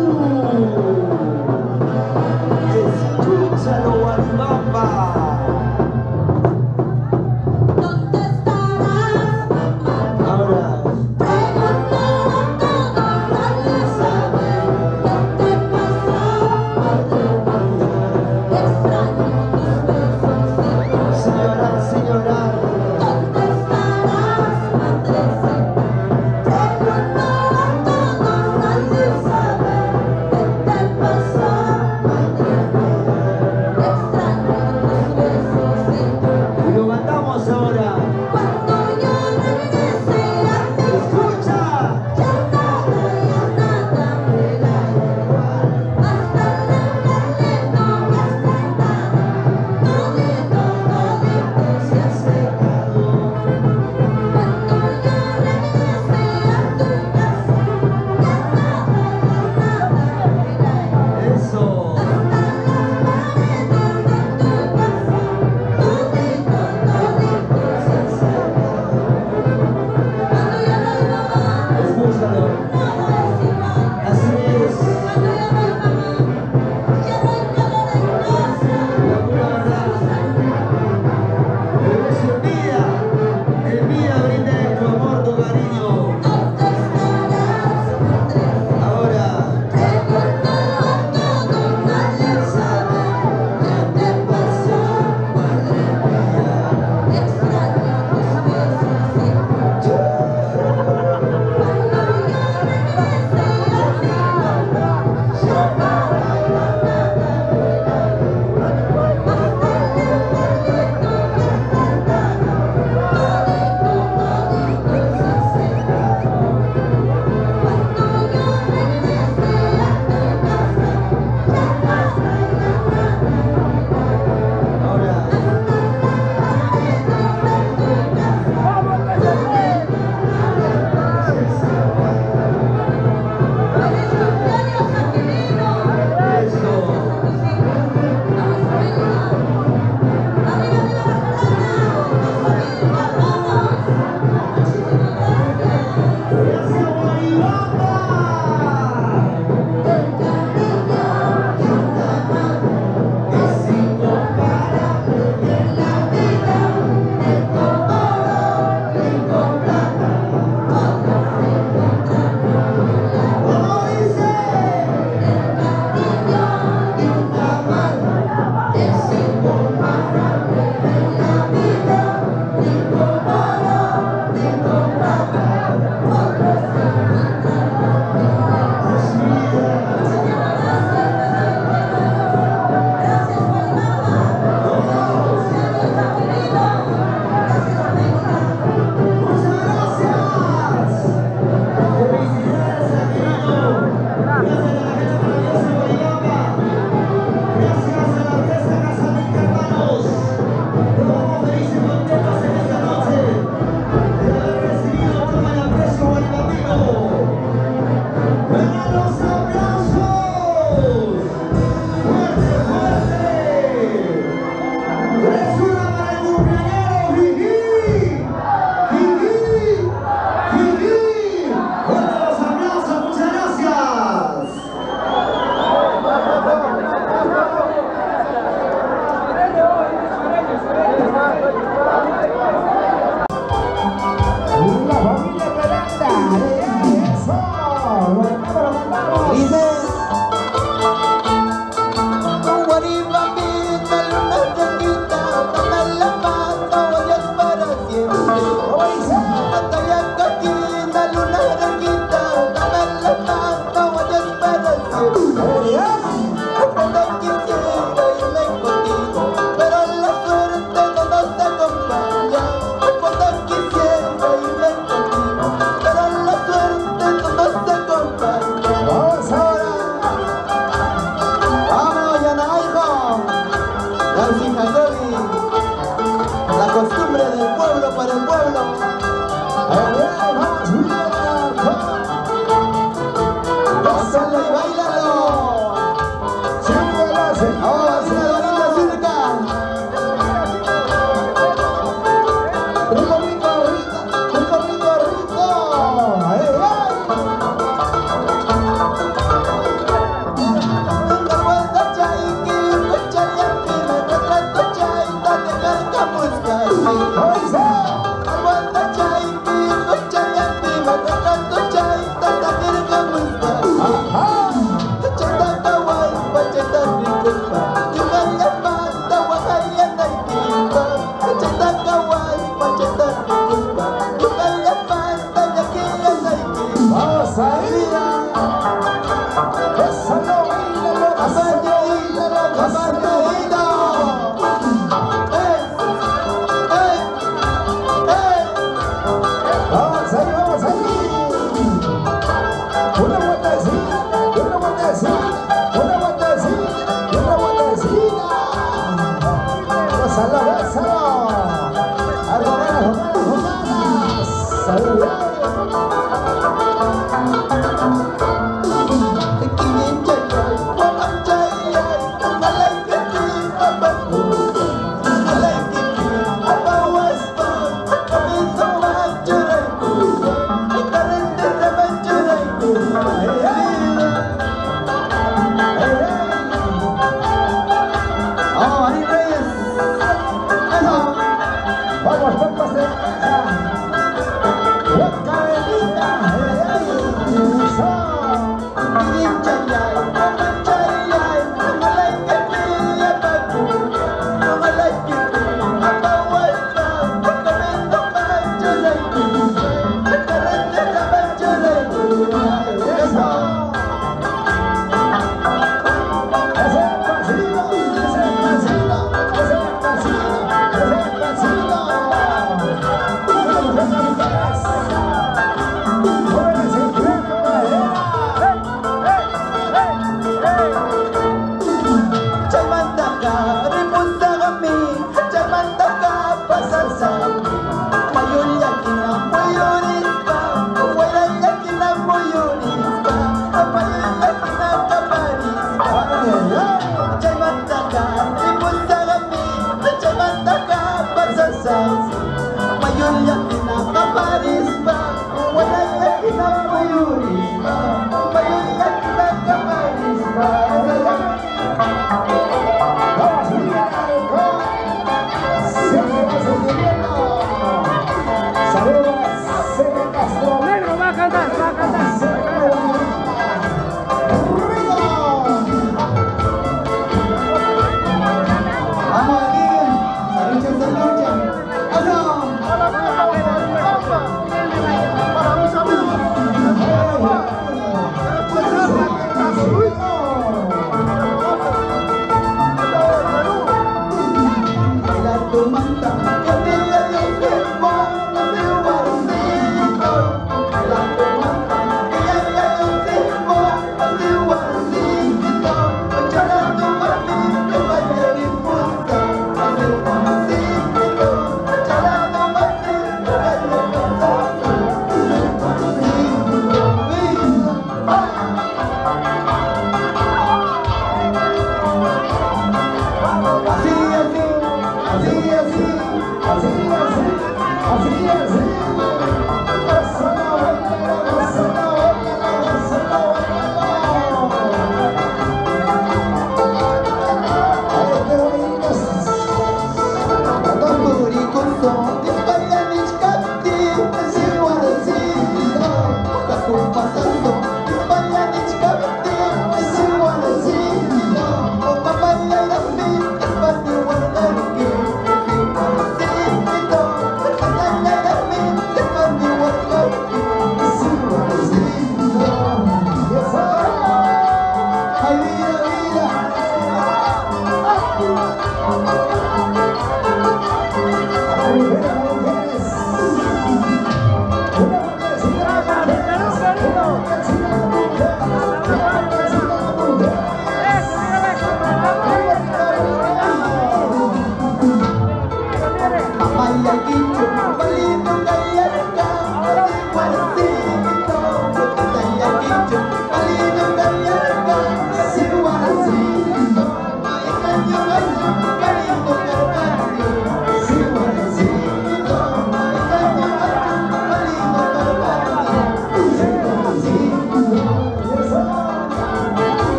Rico, rico, rico, rico, rico, rico. ¡Ay, ay! Mayul yakin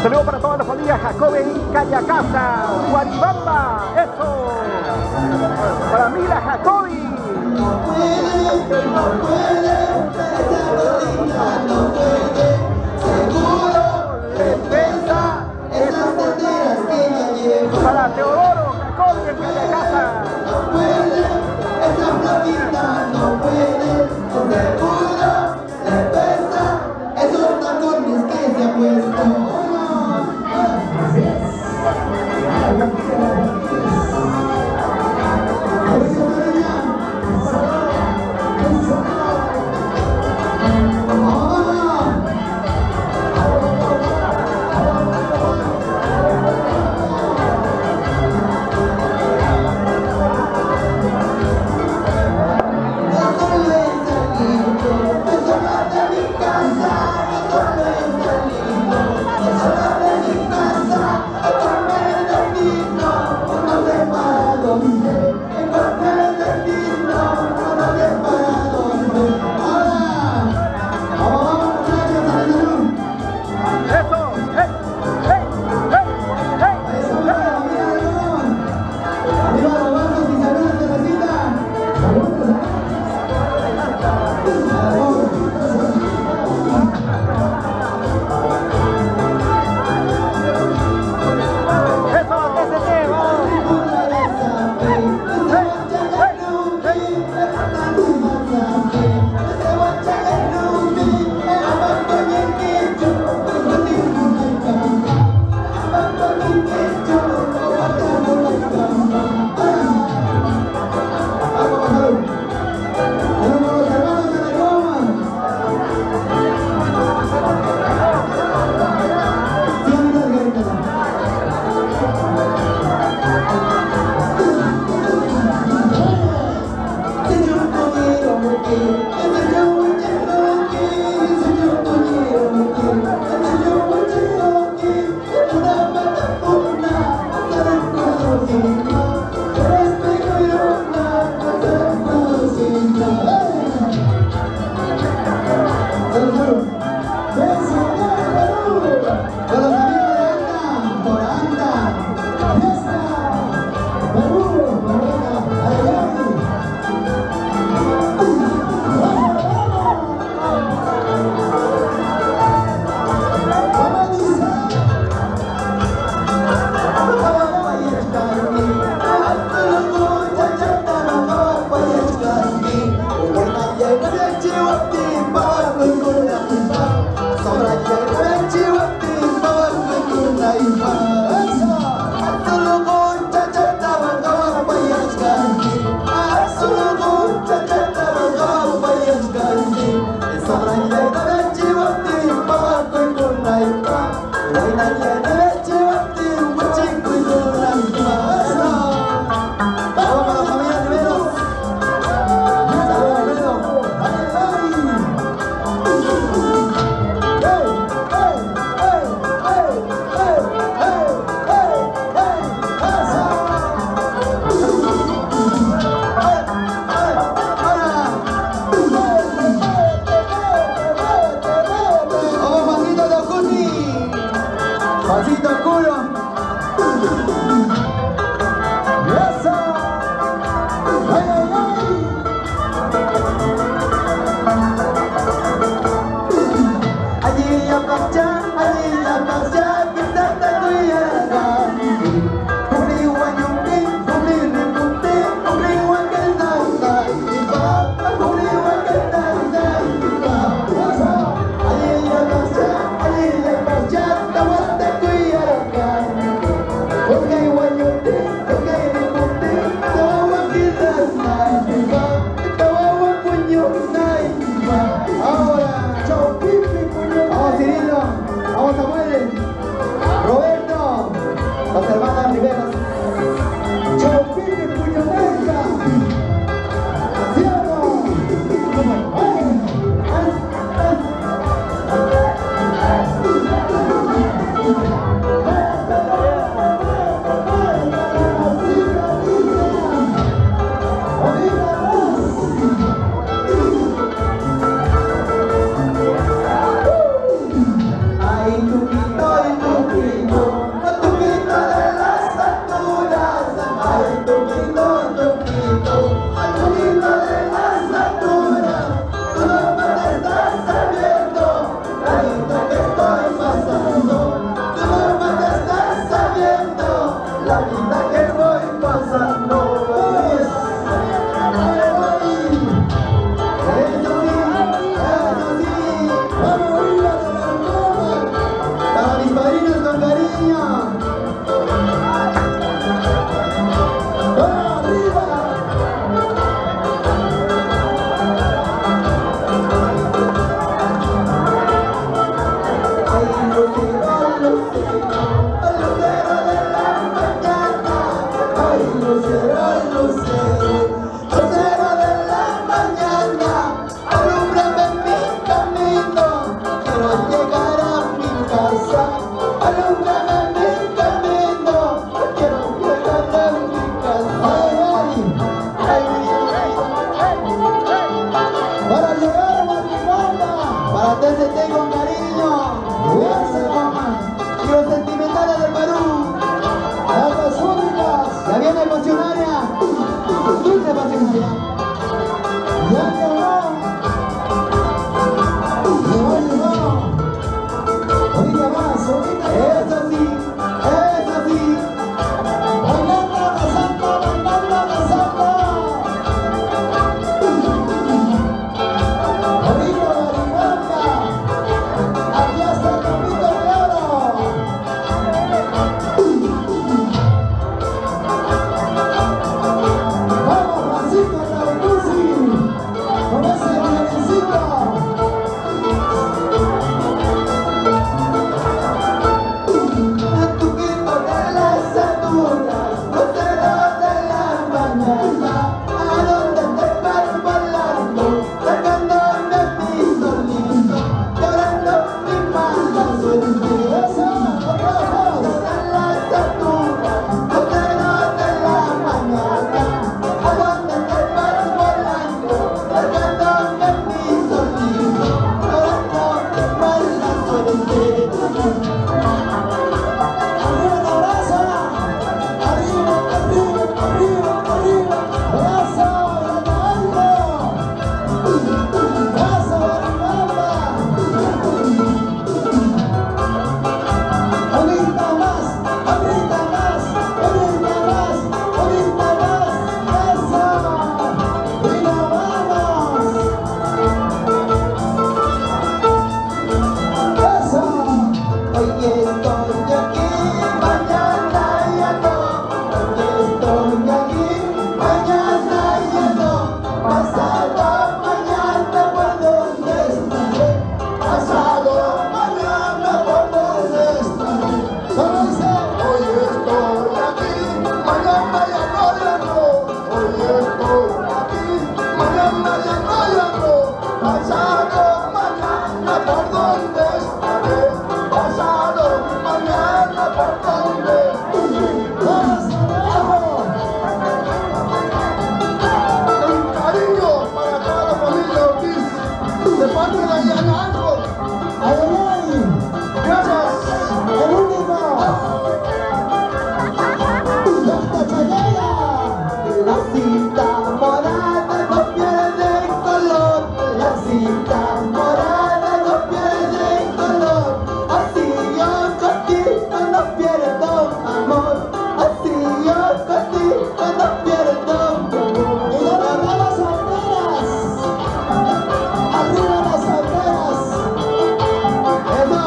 Saludos para toda la familia Jacobe y Callacasa, Guaribamba, eso. Para Mila Jacobi. No puede, no puede, seguro defensa esas banderas que ella lleva. Para Teodoro Jacobi en Callacasa. No puede, esa florita no puede, seguro defensa esos tacones que se ha puesto. casa, alúmbrame mi camino, quiero llegar a mi casa. Para llegar a Guatemala, Para ustedes tengo un cariño. Y los sentimentales del Perú. las únicas, Ya viene emocionaria. Dulce emocionaria. ya llegó, ahorita más, ahorita más. Eso sí, eso sí. Bailando, gozando, bailando, gozando. Ahorita Guaribamba, aquí está el Campito de Oro. Vamos, Juancito Raúl, con ese violincito. Tuquito de las alturas, lucero de la mañana, a donde te vas volando, sacándome mi solito, llorando mi mala suerte. Eso, aplausos. De las alturas, lucero de la mañana, a donde te vas volando, sacándome mi solito, llorando mi mala suerte. Arriba la brasa, arriba, arriba, arriba, arriba, brasa, Guaribamba, brasa, Guaribamba. Ahorita más, ahorita más, ahorita más, ahorita más, brasa, y nos vamos. Eso. Hoy estoy aquí, mañana ya no. Hoy estoy aquí, mañana ya no. Pasado mañana por donde estaré. Pasado mañana por donde estaré. ¿Cómo dice? Hoy estoy aquí, mañana ya no. Hoy estoy aquí, mañana ya no. Pasado mañana por donde estaré. Pasado mañana por donde. ¡Más abajo! Un cariño para toda la familia Ortiz, de parte de Diana Ángel. ¡Ay, ay, ay! Gracias. ¡El único! ¡Doctor Chayela! La cinta morada no pierde color. La cinta morada no pierde color. Así yo contigo no pierdo amor. Así yo contigo no pierdo amor. ¡Y arriba las solteras! ¡Arriba las solteras! Eso,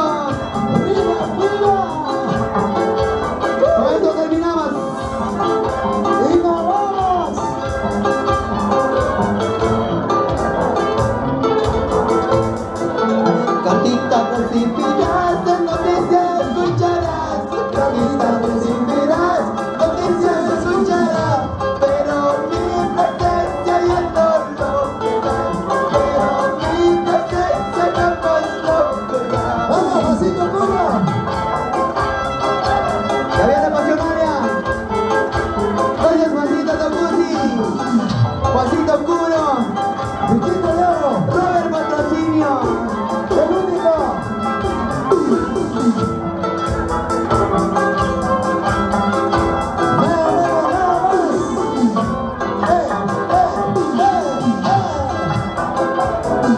¡Arriba, arriba! con esto terminamos. ¡Y nos vamos! Cartitas recibirás, de noticias escucharás. Cartitas recibirás, noticias escucharás. Pero mi presencia ya no lo verás. Pero mi presencia jamás lo verás. ¡Vamos, Juancito Cuba! Ya viene Pasionaria. Gracias, Juancito Tocusi. Juancito Oscuro. ¡Viquito de Oro! Robert Patrocinio. ¡El único! ¡Nada menos, nada más!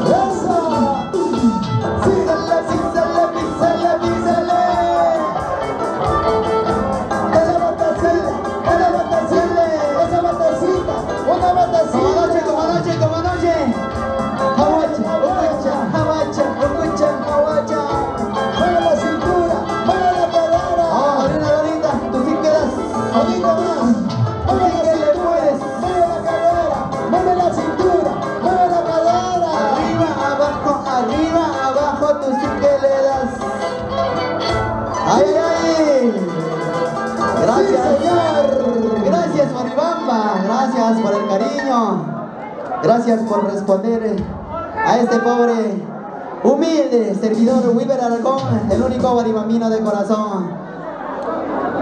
¡Eso! Písale, písale, písale, písale. ¡Esa batacita! ¡Esa batacita! ¡Esa batacita! ¡Una batacita! Como anoche, como anoche, como anoche. Hawacha, hawacha, hawacha, hawacha, hawacha. ¡Mueve la cintura! ¡Mueve la cadera! Ahorita, ahorita, tú sí quedas. ¡Ahorita más! ¡Mueve la ¿Qué le cintura! puedes? ¡Mueve la cadera! ¡Mueve la cintura! ¡Mueve la cadera! Arriba, abajo, tú sí que le das. ¡Ay, ay, ay! Gracias, ¡Sí, señor! Gracias, Guaribamba. Gracias por el cariño. Gracias por responder a este pobre Humilde servidor Wilber Aragón, el único guaribambino de corazón,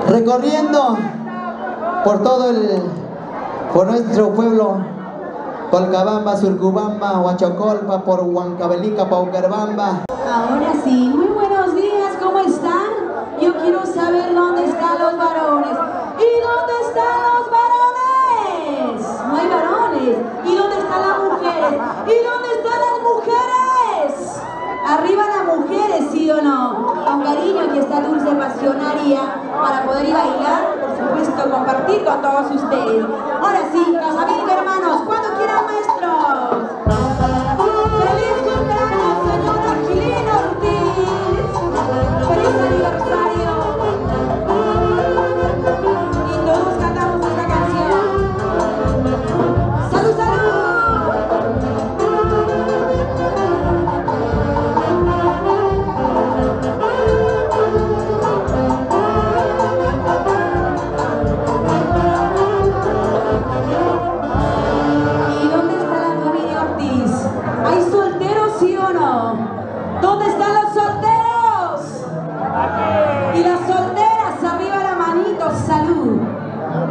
recorriendo por nuestro pueblo, Colcabamba, Surcubamba, Huachocolpa, por Huancavelica, Pauquerbamba. Ahora sí, muy buenos días, ¿cómo están? Yo quiero saber dónde están los varones. ¿Y dónde están los varones? No hay varones. ¿Y dónde están las mujeres? ¿Y dónde están las mujeres? Arriba las mujeres, ¿sí o no? Con cariño, aquí está Dulce Pasionaria para poder ir a bailar, por supuesto, compartir con todos ustedes. Ahora sí, Casamilca, hermanos, cuando quieran, maestros. ¡Feliz cumpleaños, señor Aquilino Ortiz! ¡Feliz aniversario! Y todos cantamos esta canción. ¡Salud, salud! ¿Y dónde está la familia Ortiz? ¿Hay solteros, sí o no? ¿Dónde están los solteros? Y las solteras, arriba la manito, salud.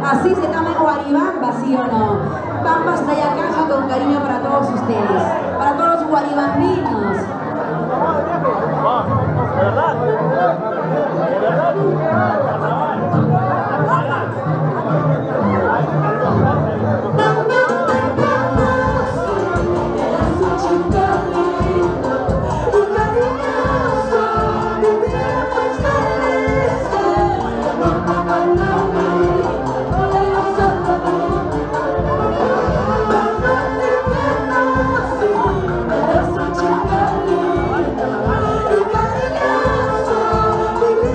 Así se llama Guaribamba, ¿sí o no? Pampa está ya caja con cariño para todos ustedes, para todos los guaribambinos. Vivir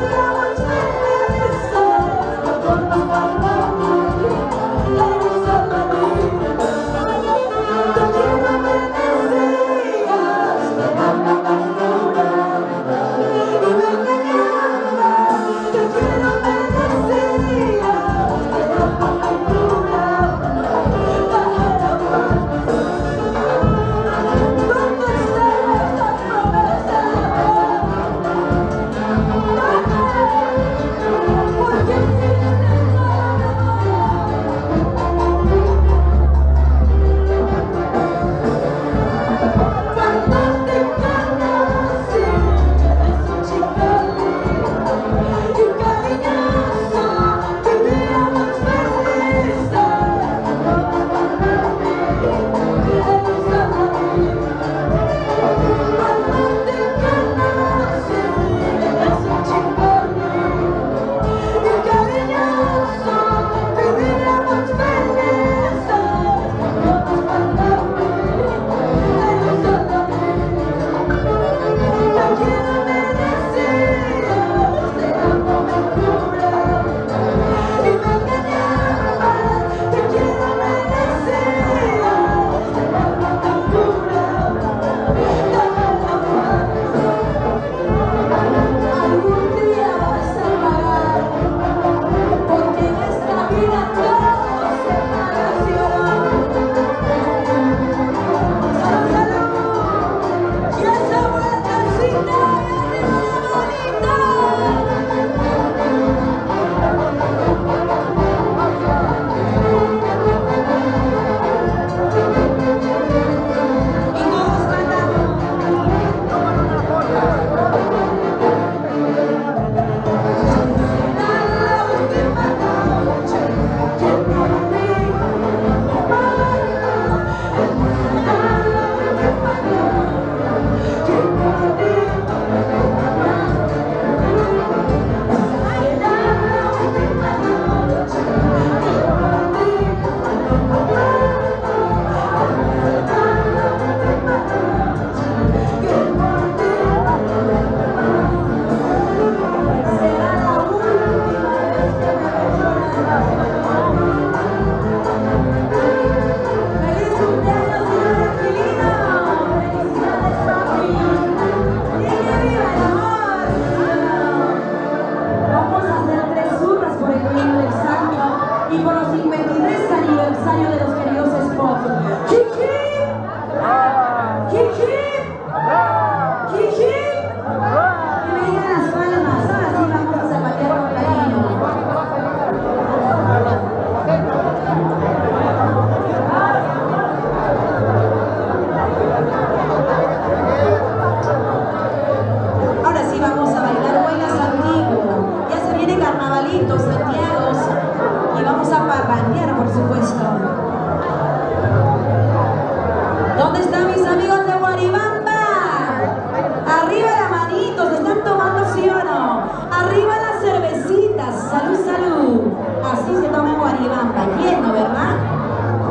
Guayabamba. ¿Quién no, verdad?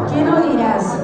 ¿Quién no dirás?